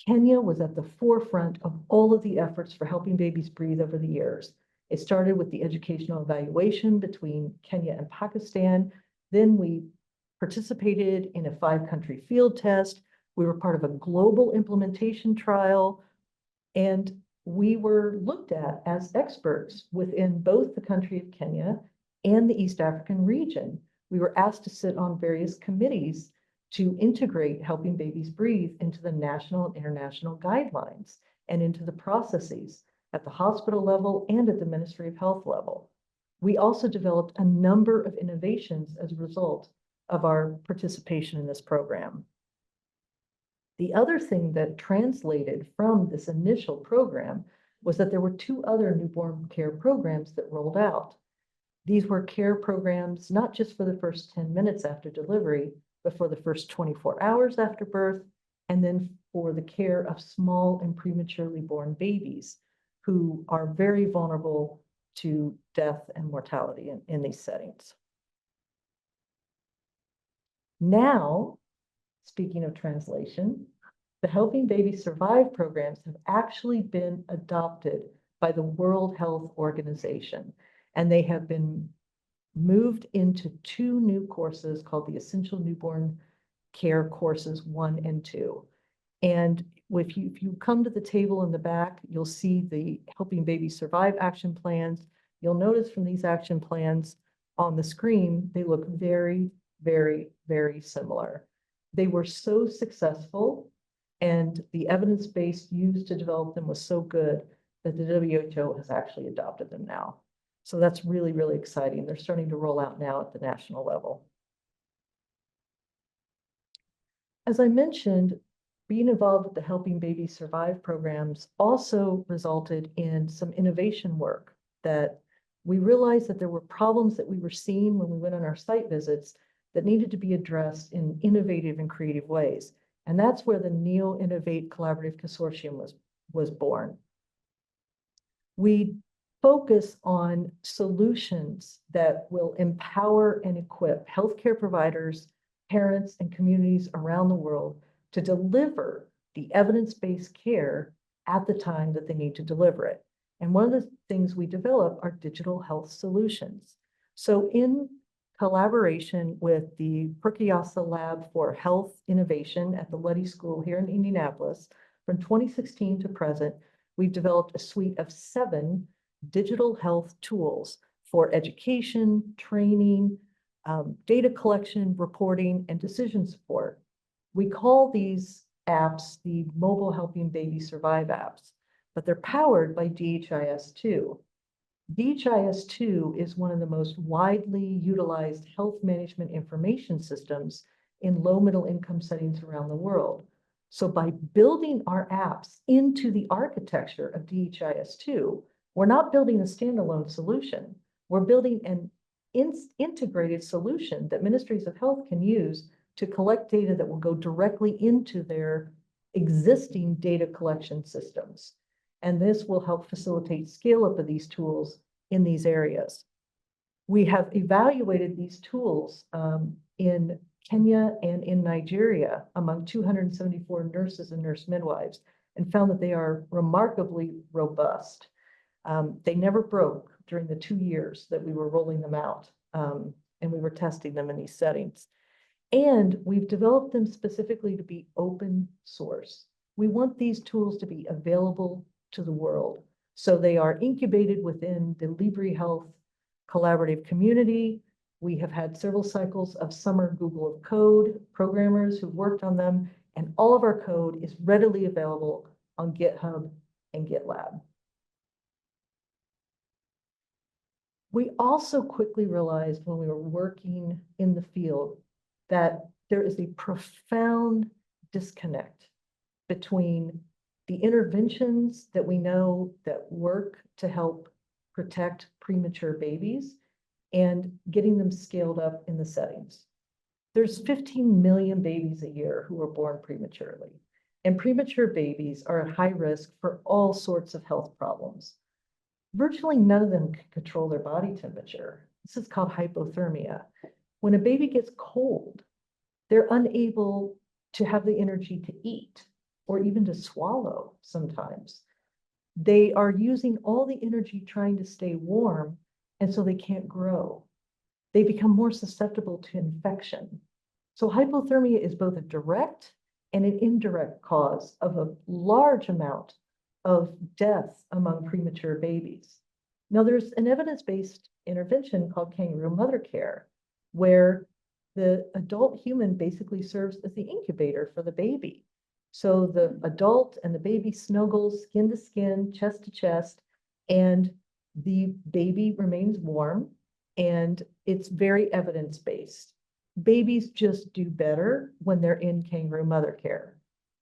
Kenya was at the forefront of all of the efforts for helping babies breathe over the years. It started with the educational evaluation between Kenya and Pakistan. Then we participated in a 5-country field test. We were part of a global implementation trial, and we were looked at as experts within both the country of Kenya and the East African region. We were asked to sit on various committees to integrate helping babies breathe into the national and international guidelines and into the processes at the hospital level and at the Ministry of Health level. We also developed a number of innovations as a result of our participation in this program. The other thing that translated from this initial program was that there were 2 other newborn care programs that rolled out. These were care programs not just for the first 10 minutes after delivery, but for the first 24 hours after birth, and then for the care of small and prematurely born babies who are very vulnerable to death and mortality in these settings. Now, speaking of translation, the Helping Babies Survive programs have actually been adopted by the World Health Organization, and they have been moved into 2 new courses called the Essential Newborn Care Courses 1 and 2. And if you come to the table in the back, you'll see the Helping Babies Survive action plans. You'll notice from these action plans on the screen, they look very, very, very similar. They were so successful, and the evidence base used to develop them was so good that the WHO has actually adopted them now. So that's really, really exciting. They're starting to roll out now at the national level. As I mentioned, being involved with the Helping Babies Survive programs also resulted in some innovation work that we realized that there were problems that we were seeing when we went on our site visits that needed to be addressed in innovative and creative ways. And that's where the Neo Innovate Collaborative Consortium was born. We focus on solutions that will empower and equip healthcare providers, parents, and communities around the world to deliver the evidence-based care at the time that they need to deliver it. And one of the things we develop are digital health solutions. So in collaboration with the Perkiasa Lab for Health Innovation at the Luddy School here in Indianapolis, from 2016 to present, we've developed a suite of 7 digital health tools for education, training, data collection, reporting, and decision support. We call these apps the Mobile Helping Babies Survive apps, but they're powered by DHIS2. DHIS2 is one of the most widely utilized health management information systems in low-middle income settings around the world. So by building our apps into the architecture of DHIS2, we're not building a standalone solution. We're building an integrated solution that ministries of health can use to collect data that will go directly into their existing data collection systems. And this will help facilitate scale up of these tools in these areas. We have evaluated these tools in Kenya and in Nigeria among 274 nurses and nurse midwives and found that they are remarkably robust. They never broke during the 2 years that we were rolling them out, and we were testing them in these settings. And we've developed them specifically to be open source. We want these tools to be available to the world. So they are incubated within the Libre Health collaborative community. We have had several cycles of summer Google of Code programmers who worked on them, and all of our code is readily available on GitHub and GitLab. We also quickly realized when we were working in the field that there is a profound disconnect between the interventions that we know that work to help protect premature babies and getting them scaled up in the settings. There's 15 million babies a year who are born prematurely, and premature babies are at high risk for all sorts of health problems. Virtually none of them can control their body temperature. This is called hypothermia. When a baby gets cold, they're unable to have the energy to eat or even to swallow sometimes. They are using all the energy trying to stay warm, and so they can't grow. They become more susceptible to infection. So hypothermia is both a direct and an indirect cause of a large amount of death among premature babies. Now, there's an evidence-based intervention called kangaroo mother care, where the adult human basically serves as the incubator for the baby. So the adult and the baby snuggle skin to skin, chest to chest, and the baby remains warm, and it's very evidence-based. Babies just do better when they're in kangaroo mother care.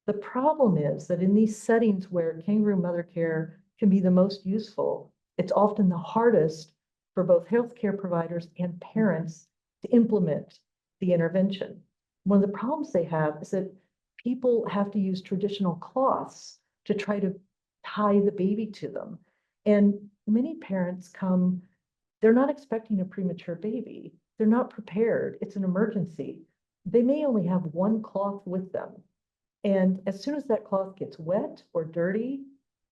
The problem is that in these settings where kangaroo mother care can be the most useful, it's often the hardest for both healthcare providers and parents to implement the intervention. One of the problems they have is that people have to use traditional cloths to try to tie the baby to them. And many parents come, they're not expecting a premature baby. They're not prepared. It's an emergency. They may only have one cloth with them. And as soon as that cloth gets wet or dirty,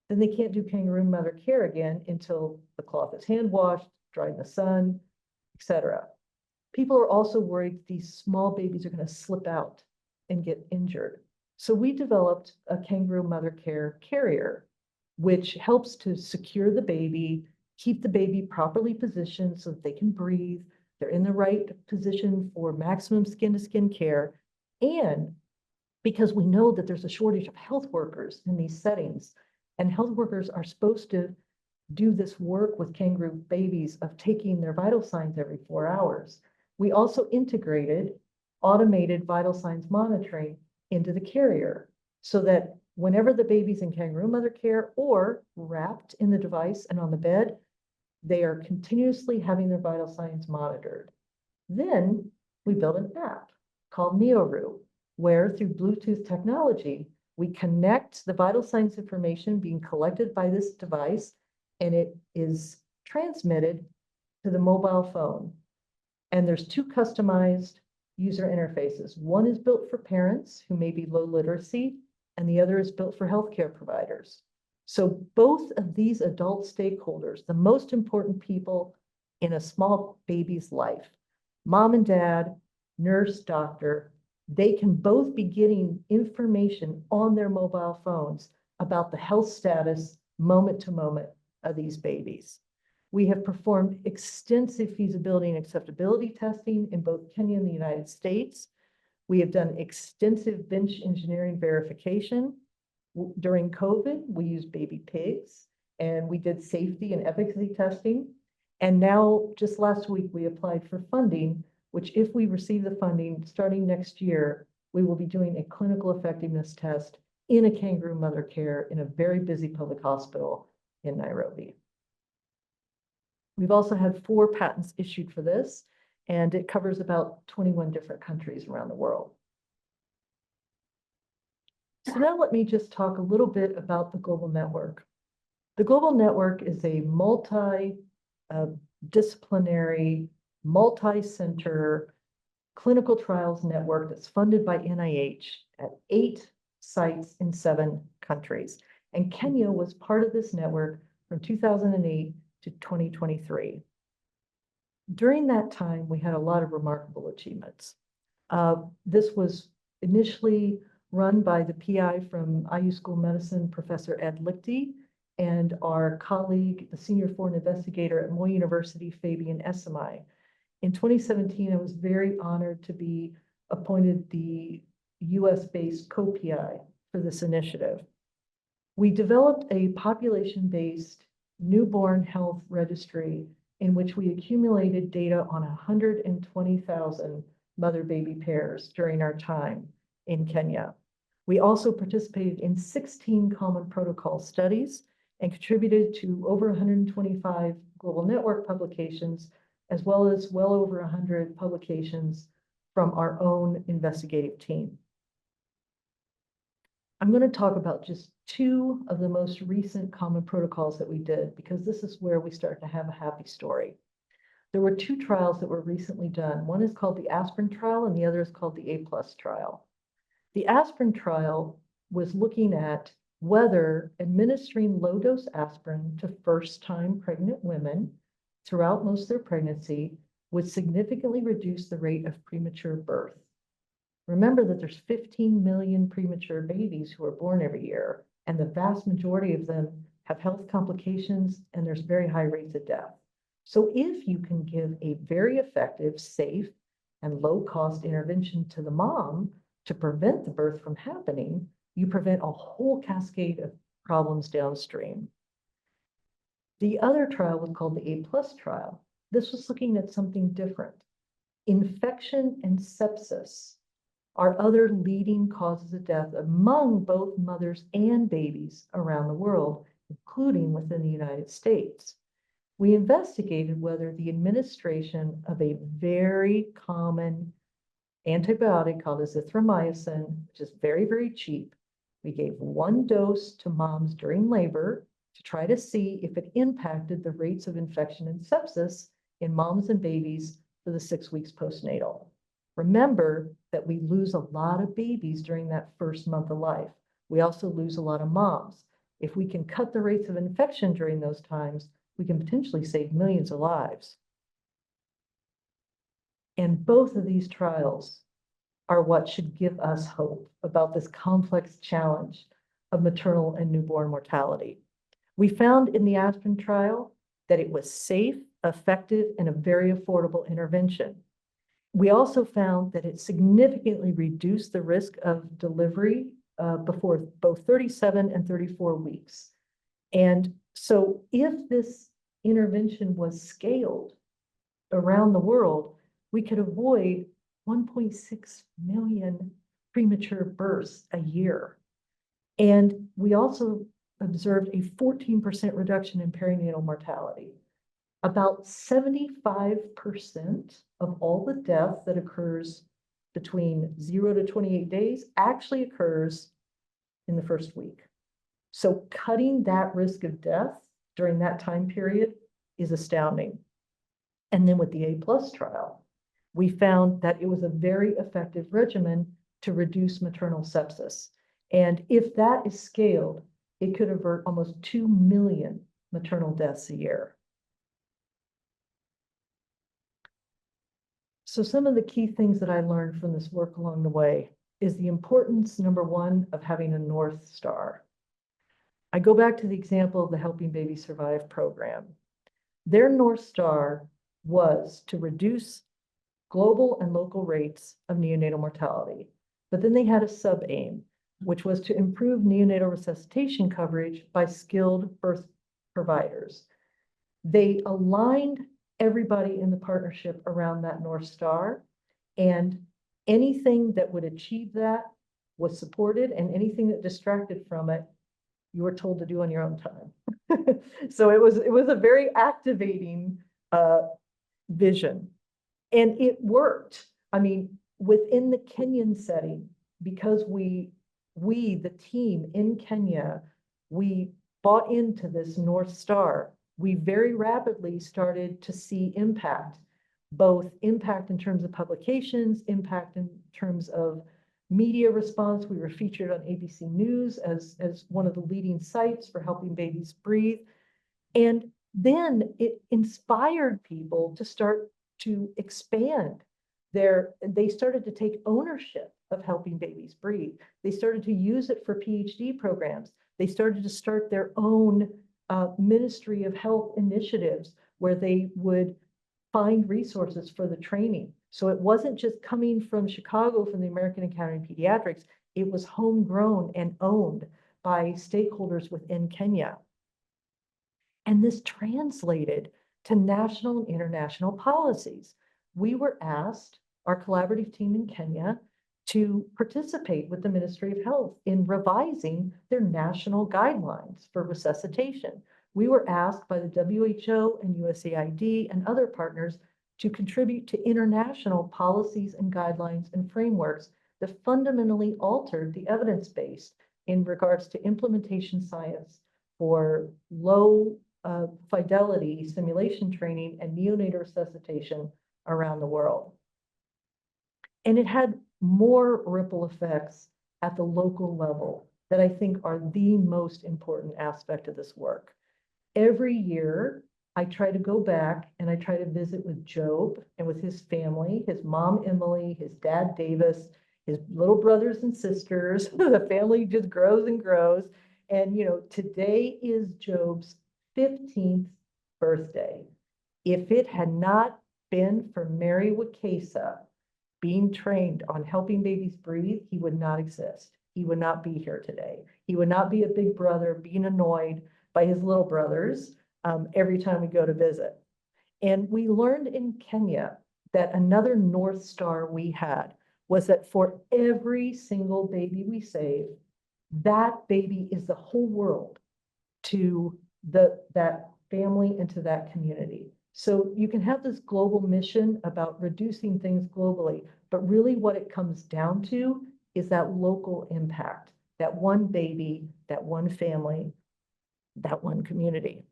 then they can't do kangaroo mother care again until the cloth is hand washed, dried in the sun, etc. People are also worried these small babies are going to slip out and get injured. So we developed a kangaroo mother care carrier, which helps to secure the baby, keep the baby properly positioned so that they can breathe, they're in the right position for maximum skin-to-skin care, and because we know that there's a shortage of health workers in these settings, and health workers are supposed to do this work with kangaroo babies of taking their vital signs every 4 hours. We also integrated automated vital signs monitoring into the carrier so that whenever the baby's in kangaroo mother care or wrapped in the device and on the bed, they are continuously having their vital signs monitored. Then we built an app called NeoRoo, where through Bluetooth technology, we connect the vital signs information being collected by this device, and it is transmitted to the mobile phone. And there's 2 customized user interfaces. One is built for parents who may be low literacy, and the other is built for healthcare providers. So both of these adult stakeholders, the most important people in a small baby's life, mom and dad, nurse, doctor, they can both be getting information on their mobile phones about the health status moment to moment of these babies. We have performed extensive feasibility and acceptability testing in both Kenya and the United States. We have done extensive bench engineering verification. During COVID, we used baby pigs, and we did safety and efficacy testing. And now, just last week, we applied for funding, which if we receive the funding starting next year, we will be doing a clinical effectiveness test in a kangaroo mother care in a very busy public hospital in Nairobi. We've also had 4 patents issued for this, and it covers about 21 different countries around the world. So now let me just talk a little bit about the global network. The global network is a multi-country disciplinary, multi-center clinical trials network that's funded by NIH at 8 sites in 7 countries. And Kenya was part of this network from 2008 to 2023. During that time, we had a lot of remarkable achievements. This was initially run by the PI from IU School of Medicine, Professor Ed Lichty, and our colleague, the senior foreign investigator at Moy University, Fabian Essamay. In 2017, I was very honored to be appointed the US-based co-PI for this initiative. We developed a population-based newborn health registry in which we accumulated data on 120,000 mother-baby pairs during our time in Kenya. We also participated in 16 common protocol studies and contributed to over 125 global network publications, as well as well over 100 publications from our own investigative team. I'm going to talk about just 2 of the most recent common protocols that we did, because this is where we start to have a happy story. There were 2 trials that were recently done. One is called the aspirin trial, and the other is called the A+ trial. The aspirin trial was looking at whether administering low-dose aspirin to first-time pregnant women throughout most of their pregnancy would significantly reduce the rate of premature birth. Remember that there's 15 million premature babies who are born every year, and the vast majority of them have health complications, and there's very high rates of death. So if you can give a very effective, safe, and low-cost intervention to the mom to prevent the birth from happening, you prevent a whole cascade of problems downstream. The other trial was called the A+ trial. This was looking at something different. Infection and sepsis are other leading causes of death among both mothers and babies around the world, including within the United States. We investigated whether the administration of a very common antibiotic called azithromycin, which is very, very cheap. We gave 1 dose to moms during labor to try to see if it impacted the rates of infection and sepsis in moms and babies for the 6 weeks postnatal. Remember that we lose a lot of babies during that first month of life. We also lose a lot of moms. If we can cut the rates of infection during those times, we can potentially save millions of lives. And both of these trials are what should give us hope about this complex challenge of maternal and newborn mortality. We found in the aspirin trial that it was safe, effective, and a very affordable intervention. We also found that it significantly reduced the risk of delivery before both 37 and 34 weeks. And so if this intervention was scaled around the world, we could avoid 1.6 million premature births a year. And we also observed a 14% reduction in perinatal mortality. About 75% of all the death that occurs between 0 to 28 days actually occurs in the first week. So cutting that risk of death during that time period is astounding. And then with the A+ trial, we found that it was a very effective regimen to reduce maternal sepsis. And if that is scaled, it could avert almost 2 million maternal deaths a year. So some of the key things that I learned from this work along the way is the importance, number 1, of having a North Star. I go back to the example of the Helping Babies Survive program. Their North Star was to reduce global and local rates of neonatal mortality. But then they had a sub-aim, which was to improve neonatal resuscitation coverage by skilled birth providers. They aligned everybody in the partnership around that North Star, and anything that would achieve that was supported, and anything that distracted from it, you were told to do on your own time. So it was a very activating vision, and it worked. I mean, within the Kenyan setting, because we, the team in Kenya, we bought into this North Star. we very rapidly started to see impact, both impact in terms of publications, impact in terms of media response. We were featured on ABC News as one of the leading sites for helping babies breathe. And then it inspired people to start to expand they started to take ownership of helping babies breathe. They started to use it for PhD programs. They started to start their own Ministry of Health initiatives where they would find resources for the training. So it wasn't just coming from Chicago, from the American Academy of Pediatrics, it was homegrown and owned by stakeholders within Kenya. And this translated to national and international policies. We were asked, our collaborative team in Kenya, to participate with the Ministry of Health in revising their national guidelines for resuscitation. We were asked by the WHO and USAID and other partners to contribute to international policies and guidelines and frameworks that fundamentally altered the evidence base in regards to implementation science for low fidelity simulation training and neonatal resuscitation around the world. And it had more ripple effects at the local level that I think are the most important aspect of this work. Every year, I try to go back and I try to visit with Job and with his family, his mom, Emily, his dad, Davis, his little brothers and sisters. The family just grows and grows. And, you know, today is Job's 15th birthday. If it had not been for Mary Wakesa being trained on helping babies breathe, he would not exist. He would not be here today. He would not be a big brother being annoyed by his little brothers every time we go to visit. And we learned in Kenya that another North Star we had was that for every single baby we save, that baby is the whole world to that family and to that community. So you can have this global mission about reducing things globally, but really what it comes down to is that local impact, that one baby, that one family, that one community.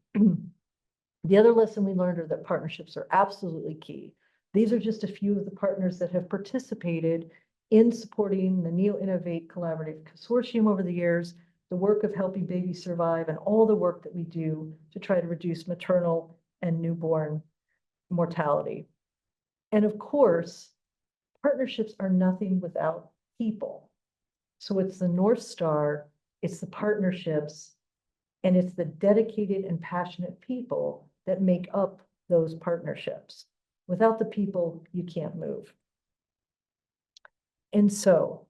The other lesson we learned are that partnerships are absolutely key. These are just a few of the partners that have participated in supporting the Neo-Innovate Collaborative Consortium over the years, the work of helping babies survive, and all the work that we do to try to reduce maternal and newborn mortality. And of course, partnerships are nothing without people. So it's the North Star, it's the partnerships, and it's the dedicated and passionate people that make up those partnerships. Without the people, you can't move. And so,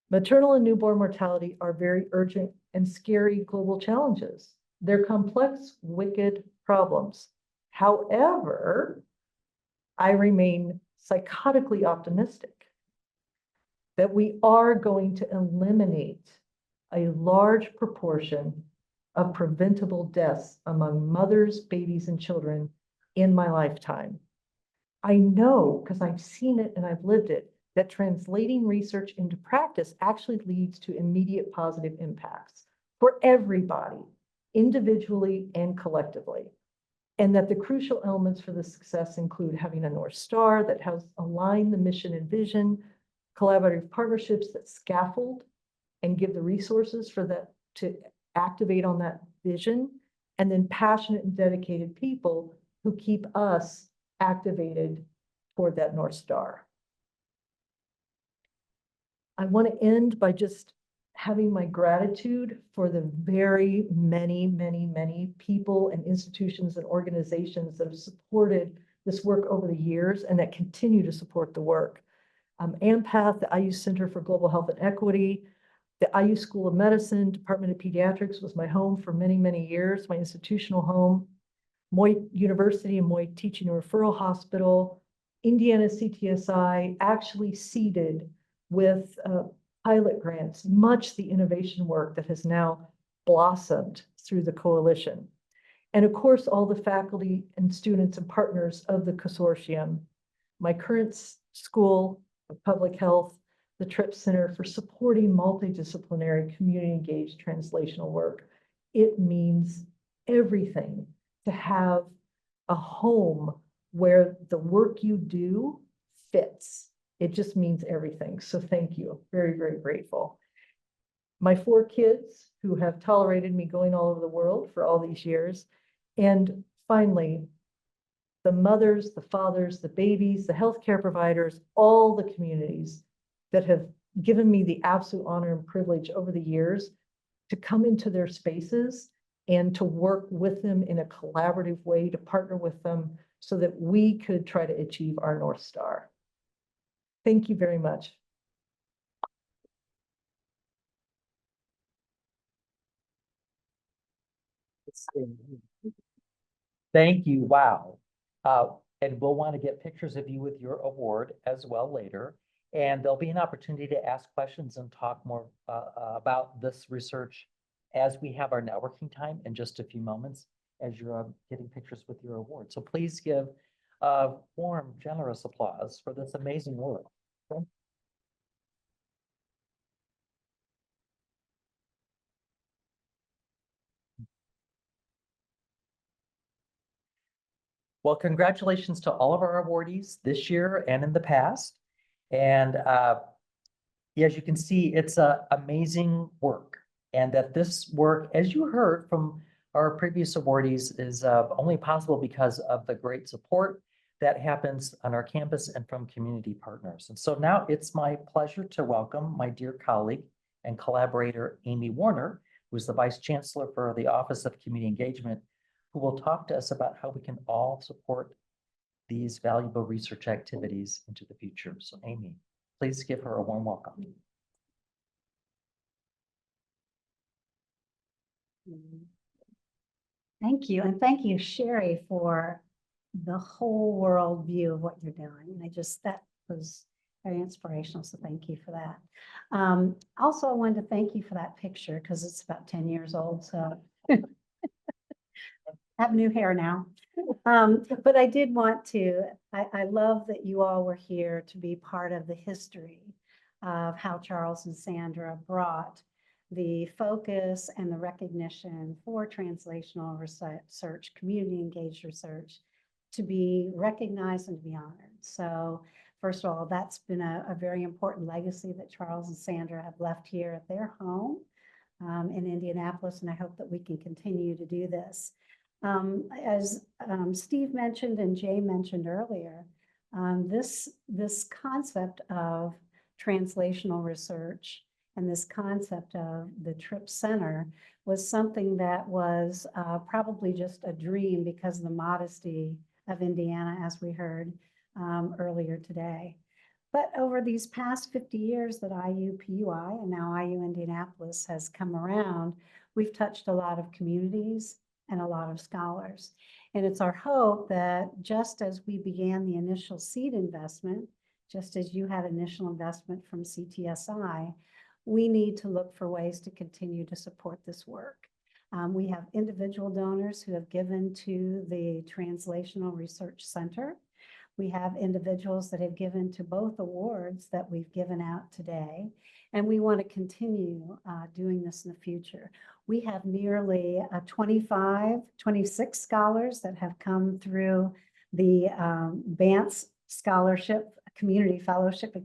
maternal and newborn mortality are very urgent and scary global challenges. They're complex, wicked problems. However, I remain psychotically optimistic that we are going to eliminate a large proportion of preventable deaths among mothers, babies, and children in my lifetime. I know, because I've seen it and I've lived it, that translating research into practice actually leads to immediate positive impacts for everybody, individually and collectively. And that the crucial elements for the success include having a North Star that helps align the mission and vision, collaborative partnerships that scaffold and give the resources for that to activate on that vision, and then passionate and dedicated people who keep us activated toward that North Star. I want to end by just having my gratitude for the very many people and institutions and organizations that have supported this work over the years and that continue to support the work. AMPATH, the IU Center for Global Health and Equity, the IU School of Medicine, Department of Pediatrics was my home for many years, my institutional home. Moy University and Moy Teaching and Referral Hospital, Indiana CTSI actually seeded with pilot grants, much the innovation work that has now blossomed through the coalition. And of course, all the faculty and students and partners of the consortium, my current school of public health, the TRIP Center for supporting multidisciplinary community engaged translational work. It means everything to have a home where the work you do fits. It just means everything. So thank you. Very, very grateful. My 4 kids who have tolerated me going all over the world for all these years. And finally, the mothers, the fathers, the babies, the healthcare providers, all the communities that have given me the absolute honor and privilege over the years to come into their spaces and to work with them in a collaborative way, to partner with them so that we could try to achieve our North Star. Thank you very much. Thank you. Wow. And we'll want to get pictures of you with your award as well later. And there'll be an opportunity to ask questions and talk more about this research as we have our networking time in just a few moments as you're getting pictures with your award. So please give warm, generous applause for this amazing work. Okay? Well, congratulations to all of our awardees this year and in the past. And as you can see, it's amazing work. And that this work, as you heard from our previous awardees, is only possible because of the great support that happens on our campus and from community partners. And so now it's my pleasure to welcome my dear colleague and collaborator, Amy Warner, who's the Vice Chancellor for the Office of Community Engagement, who will talk to us about how we can all support these valuable research activities into the future. So Amy, please give her a warm welcome. Thank you. And thank you, Sherri, for the whole world view of what you're doing. That was very inspirational. So thank you for that. Also, I wanted to thank you for that picture because it's about 10 years old. So I have new hair now. But I did want to, I love that you all were here to be part of the history of how Charles and Sandra brought the focus and the recognition for translational research, community engaged research, to be recognized and to be honored. So first of all, that's been a very important legacy that Charles and Sandra have left here at their home in Indianapolis, and I hope that we can continue to do this. As Steve mentioned and Jay mentioned earlier, this concept of translational research and this concept of the Tripp Center was something that was probably just a dream because of the modesty of Indiana, as we heard earlier today. But over these past 50 years that IU-PUI and now IU Indianapolis has come around, we've touched a lot of communities and a lot of scholars. And it's our hope that just as we began the initial seed investment, just as you had initial investment from CTSI, we need to look for ways to continue to support this work. We have individual donors who have given to the Translational Research Center. We have individuals that have given to both awards that we've given out today, and we want to continue doing this in the future. We have nearly 26 scholars that have come through the Bantz Scholarship, Community Fellowship,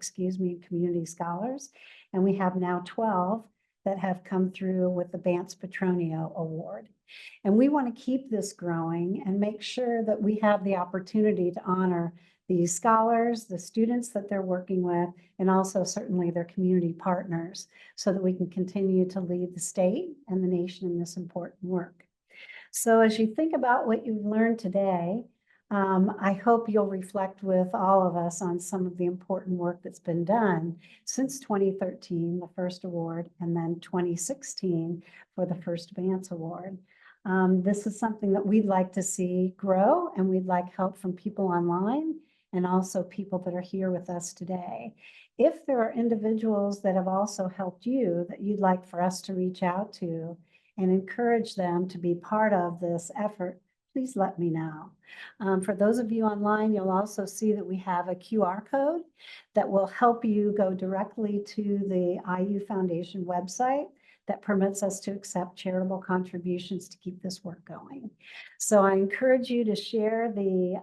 Community Scholars, and we have now 12 that have come through with the Bantz-Petronio Award. And we want to keep this growing and make sure that we have the opportunity to honor these scholars, the students that they're working with, and also certainly their community partners so that we can continue to lead the state and the nation in this important work. So as you think about what you've learned today, I hope you'll reflect with all of us on some of the important work that's been done since 2013, the first award, and then 2016 for the first Bantz Award. This is something that we'd like to see grow, and we'd like help from people online and also people that are here with us today. If there are individuals that have also helped you that you'd like for us to reach out to and encourage them to be part of this effort, please let me know. For those of you online, you'll also see that we have a QR code that will help you go directly to the IU Foundation website that permits us to accept charitable contributions to keep this work going. So I encourage you to share the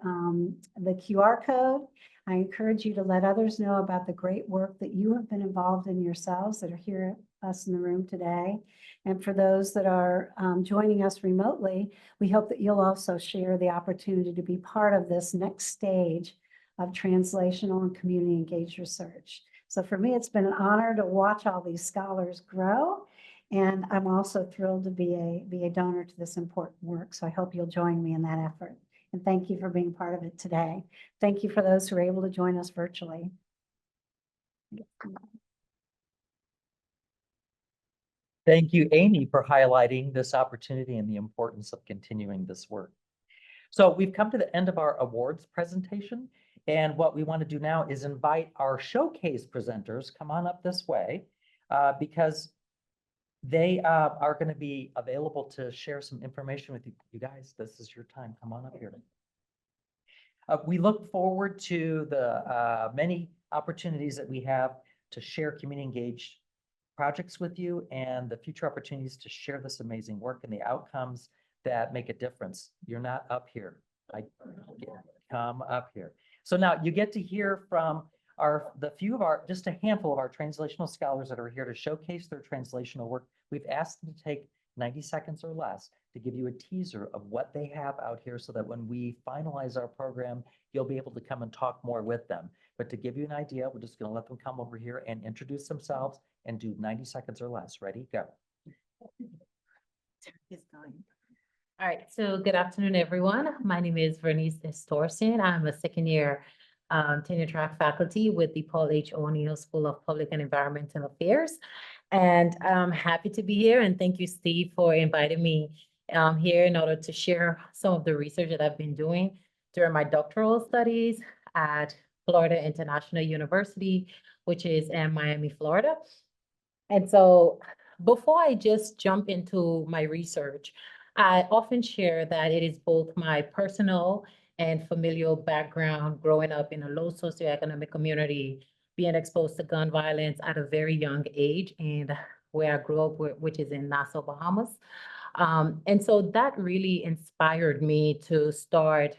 QR code. I encourage you to let others know about the great work that you have been involved in yourselves that are here with us in the room today. And for those that are joining us remotely, we hope that you'll also share the opportunity to be part of this next stage of translational and community engaged research. So for me, it's been an honor to watch all these scholars grow. And I'm also thrilled to be a donor to this important work. So I hope you'll join me in that effort. And thank you for being part of it today. Thank you for those who are able to join us virtually. Thank you, Amy, for highlighting this opportunity and the importance of continuing this work. So we've come to the end of our awards presentation. And what we want to do now is invite our showcase presenters, come on up this way, because they are going to be available to share some information with you guys. This is your time. Come on up here. We look forward to the many opportunities that we have to share community engaged projects with you and the future opportunities to share this amazing work and the outcomes that make a difference. You're not up here. Come up here. So now you get to hear from just a handful of our translational scholars that are here to showcase their translational work. We've asked them to take 90 seconds or less to give you a teaser of what they have out here so that when we finalize our program, you'll be able to come and talk more with them. But to give you an idea, we're just going to let them come over here and introduce themselves and do 90 seconds or less. Ready? Go. All right, so good afternoon, everyone. My name is Vernice Estorcian. I'm a second year tenure track faculty with the Paul H. O'Neill School of Public and Environmental Affairs. And I'm happy to be here, and thank you, Steve, for inviting me here in order to share some of the research that I've been doing during my doctoral studies at Florida International University, which is in Miami, Florida. And so before I just jump into my research, I often share that it is both my personal and familial background growing up in a low socioeconomic community, being exposed to gun violence at a very young age, and where I grew up, which is in Nassau, Bahamas. And so that really inspired me to start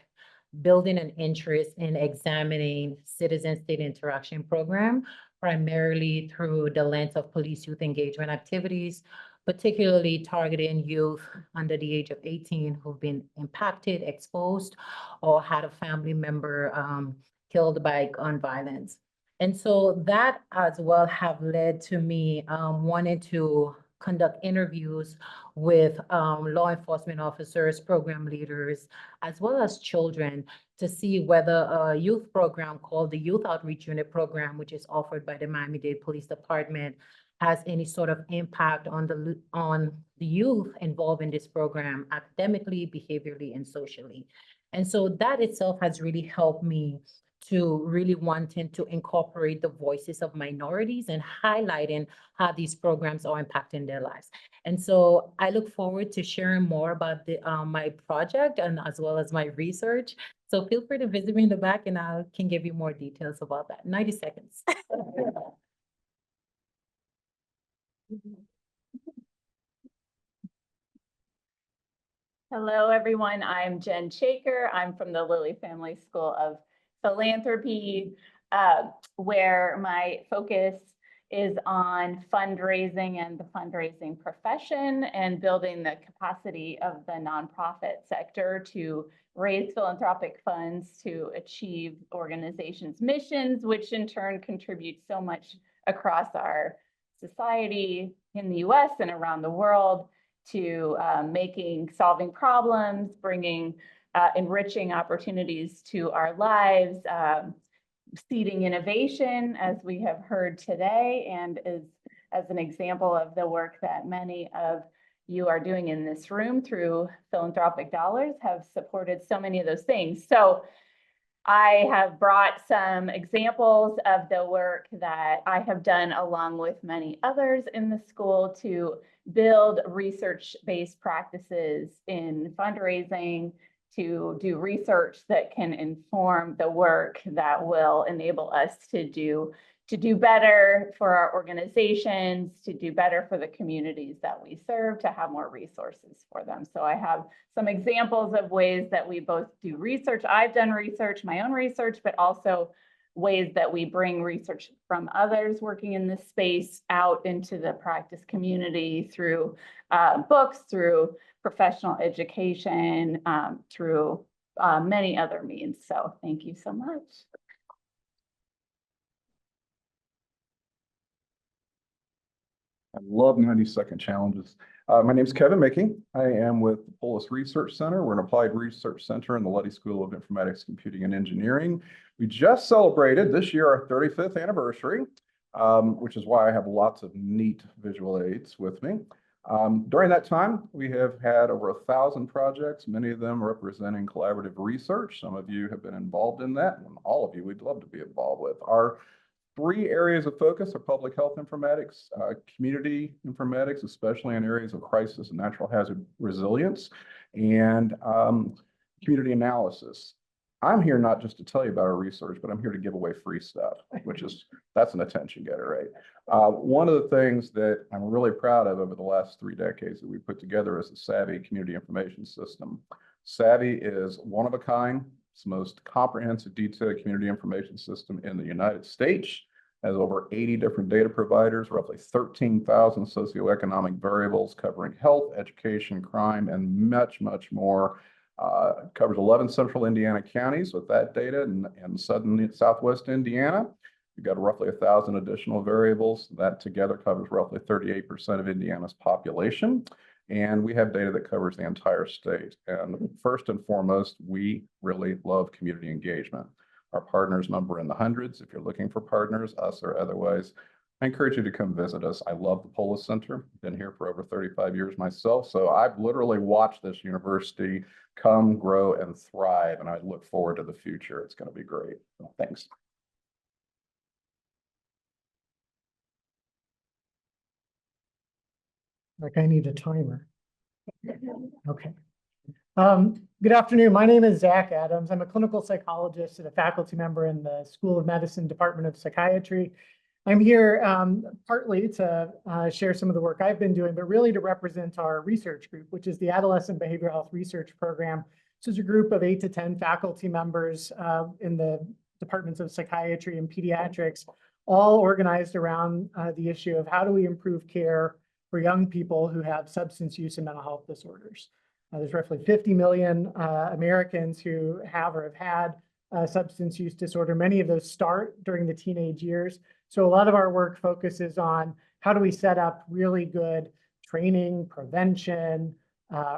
building an interest in examining citizen-state interaction program, primarily through the lens of police youth engagement activities, particularly targeting youth under the age of 18 who've been impacted, exposed, or had a family member killed by gun violence. And so that as well have led to me wanting to conduct interviews with law enforcement officers, program leaders, as well as children to see whether a youth program called the Youth Outreach Unit Program, which is offered by the Miami-Dade Police Department, has any sort of impact on the youth involved in this program academically, behaviorally, and socially. And so that itself has really helped me to really wanting to incorporate the voices of minorities and highlighting how these programs are impacting their lives. And so I look forward to sharing more about my project and as well as my research. So feel free to visit me in the back and I can give you more details about that. 90 seconds. Hello, everyone. I'm Jen Shaker. I'm from the Lilly Family School of Philanthropy, where my focus is on fundraising and the fundraising profession and building the capacity of the nonprofit sector to raise philanthropic funds to achieve organizations' missions, which in turn contribute so much across our society in the US and around the world to solving problems, bringing enriching opportunities to our lives, seeding innovation, as we have heard today, and as an example of the work that many of you are doing in this room through philanthropic dollars have supported so many of those things. So I have brought some examples of the work that I have done along with many others in the school to build research-based practices in fundraising, to do research that can inform the work that will enable us to do to do better for our organizations, to do better for the communities that we serve, to have more resources for them. So I have some examples of ways that we both do research. I've done research, my own research, but also ways that we bring research from others working in this space out into the practice community through books, through professional education, through many other means. So thank you so much. I love 90-second challenges. My name is Kevin Mickey. I am with the Polis Research Center. We're an applied research center in the Luddy School of Informatics, Computing, and Engineering. We just celebrated this year our 35th anniversary, which is why I have lots of neat visual aids with me. During that time, we have had over 1,000 projects, many of them representing collaborative research. Some of you have been involved in that, and all of you we'd love to be involved with. Our 3 areas of focus are public health informatics, community informatics, especially in areas of crisis and natural hazard resilience, and community analysis. I'm here not just to tell you about our research, but I'm here to give away free stuff, that's an attention getter, right? One of the things that I'm really proud of over the last 3 decades that we put together is the Savvy Community Information System. Savvy is one of a kind. It's the most comprehensive, detailed community information system in the United States. Has over 80 different data providers, roughly 13,000 socioeconomic variables covering health, education, crime, and much, much more. Covers 11 central Indiana counties with that data, and southwest Indiana. We've got roughly 1,000 additional variables. That together covers roughly 38% of Indiana's population. And we have data that covers the entire state. And first and foremost, we really love community engagement. Our partners number in the hundreds. If you're looking for partners, us or otherwise, I encourage you to come visit us. I love the Polis Center. Been here for over 35 years myself. So I've literally watched this university come, grow, and thrive. And I look forward to the future. It's going to be great. Thanks. Like I need a timer. Okay. Good afternoon. My name is Zach Adams. I'm a clinical psychologist and a faculty member in the School of Medicine, Department of Psychiatry. I'm here partly to share some of the work I've been doing, but really to represent our research group, which is the Adolescent Behavioral Health Research Program. This is a group of 8 to 10 faculty members in the departments of psychiatry and pediatrics, all organized around the issue of how do we improve care for young people who have substance use and mental health disorders. There's roughly 50 million Americans who have or have had substance use disorder. Many of those start during the teenage years. So a lot of our work focuses on how do we set up really good training, prevention,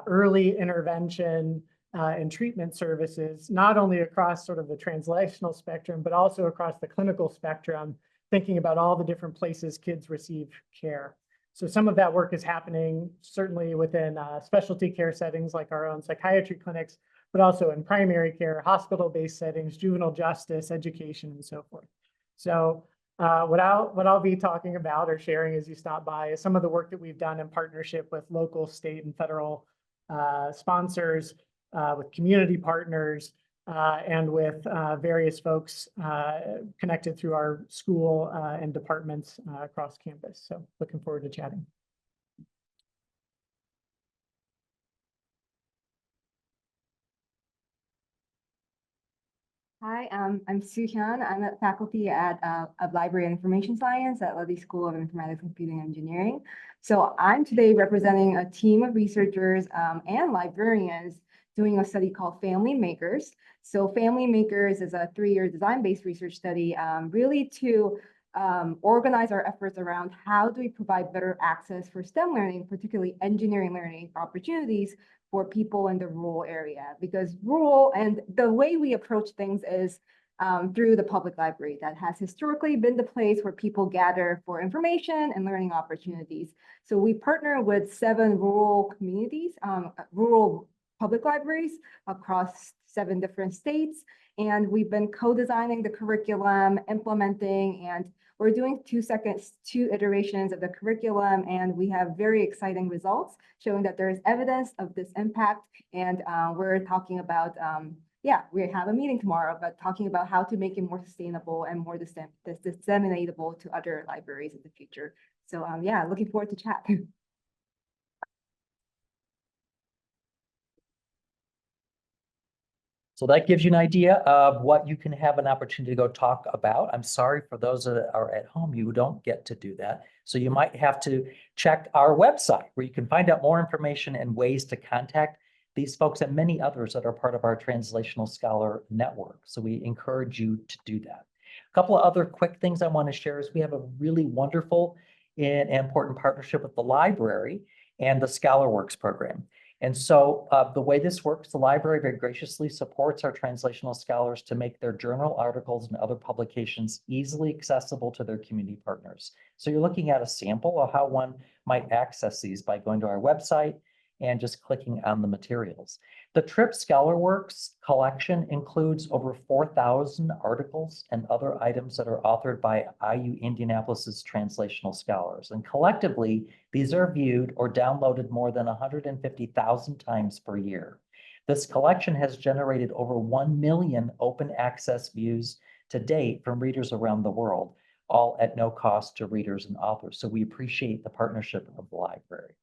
early intervention, and treatment services, not only across sort of the translational spectrum, but also across the clinical spectrum, thinking about all the different places kids receive care. So some of that work is happening certainly within specialty care settings like our own psychiatry clinics, but also in primary care, hospital-based settings, juvenile justice, education, and so forth. So what I'll be talking about or sharing as you stop by is some of the work that we've done in partnership with local, state, and federal sponsors, with community partners, and with various folks connected through our school and departments across campus. So looking forward to chatting. Hi, I'm Soo Hyun. I'm a faculty at of Library and Information Science at Luddy School of Informatics, Computing, and Engineering. So I'm today representing a team of researchers and librarians doing a study called Family Makers. So Family Makers is a 3-year design-based research study really to organize our efforts around how do we provide better access for STEM learning, particularly engineering learning opportunities for people in the rural area. Because rural, and the way we approach things is through the public library that has historically been the place where people gather for information and learning opportunities. So we partner with 7 rural communities, rural public libraries across 7 different states. And we've been co-designing the curriculum, implementing, and we're doing 2 iterations of the curriculum. And we have very exciting results showing that there is evidence of this impact. And we're talking about yeah, we have a meeting tomorrow, but talking about how to make it more sustainable and more disseminatable to other libraries in the future. So yeah, looking forward to chat. So that gives you an idea of what you can have an opportunity to go talk about. I'm sorry for those that are at home, you don't get to do that. So you might have to check our website where you can find out more information and ways to contact these folks and many others that are part of our Translational Scholar Network. So we encourage you to do that. A couple of other quick things I want to share is we have a really wonderful and important partnership with the library and the ScholarWorks program. And so the way this works, the library very graciously supports our translational scholars to make their journal articles and other publications easily accessible to their community partners. So you're looking at a sample of how one might access these by going to our website and just clicking on the materials. The TRIP ScholarWorks collection includes over 4,000 articles and other items that are authored by IU Indianapolis's translational scholars. And collectively, these are viewed or downloaded more than 150,000 times per year. This collection has generated over 1 million open access views to date from readers around the world, all at no cost to readers and authors. So we appreciate the partnership of the library.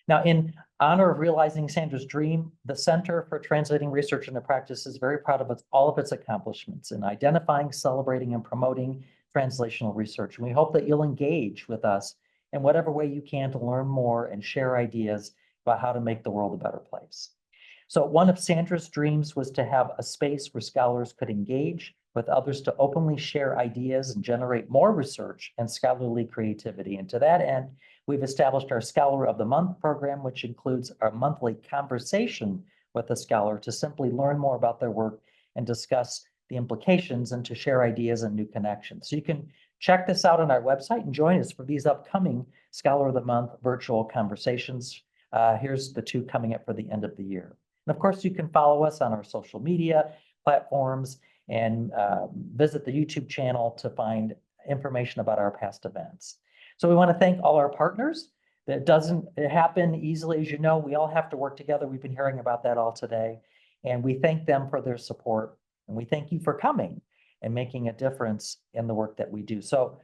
Now, in honor of realizing Sandra's dream, the Center for Translating Research into Practice is very proud of all of its accomplishments in identifying, celebrating, and promoting translational research. And we hope that you'll engage with us in whatever way you can to learn more and share ideas about how to make the world a better place. So one of Sandra's dreams was to have a space where scholars could engage with others to openly share ideas and generate more research and scholarly creativity. And to that end, we've established our Scholar of the Month program, which includes our monthly conversation with a scholar to simply learn more about their work and discuss the implications and to share ideas and new connections. So you can check this out on our website and join us for these upcoming Scholar of the Month virtual conversations. Here's the 2 coming up for the end of the year. And of course, you can follow us on our social media platforms and visit the YouTube channel to find information about our past events. So we want to thank all our partners. That doesn't happen easily, as you know. We all have to work together. We've been hearing about that all today. And we thank them for their support. And we thank you for coming and making a difference in the work that we do. So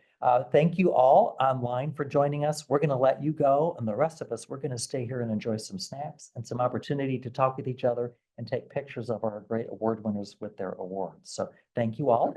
thank you all online for joining us. We're going to let you go. And the rest of us, we're going to stay here and enjoy some snacks and some opportunity to talk with each other and take pictures of our great award winners with their awards. So thank you all.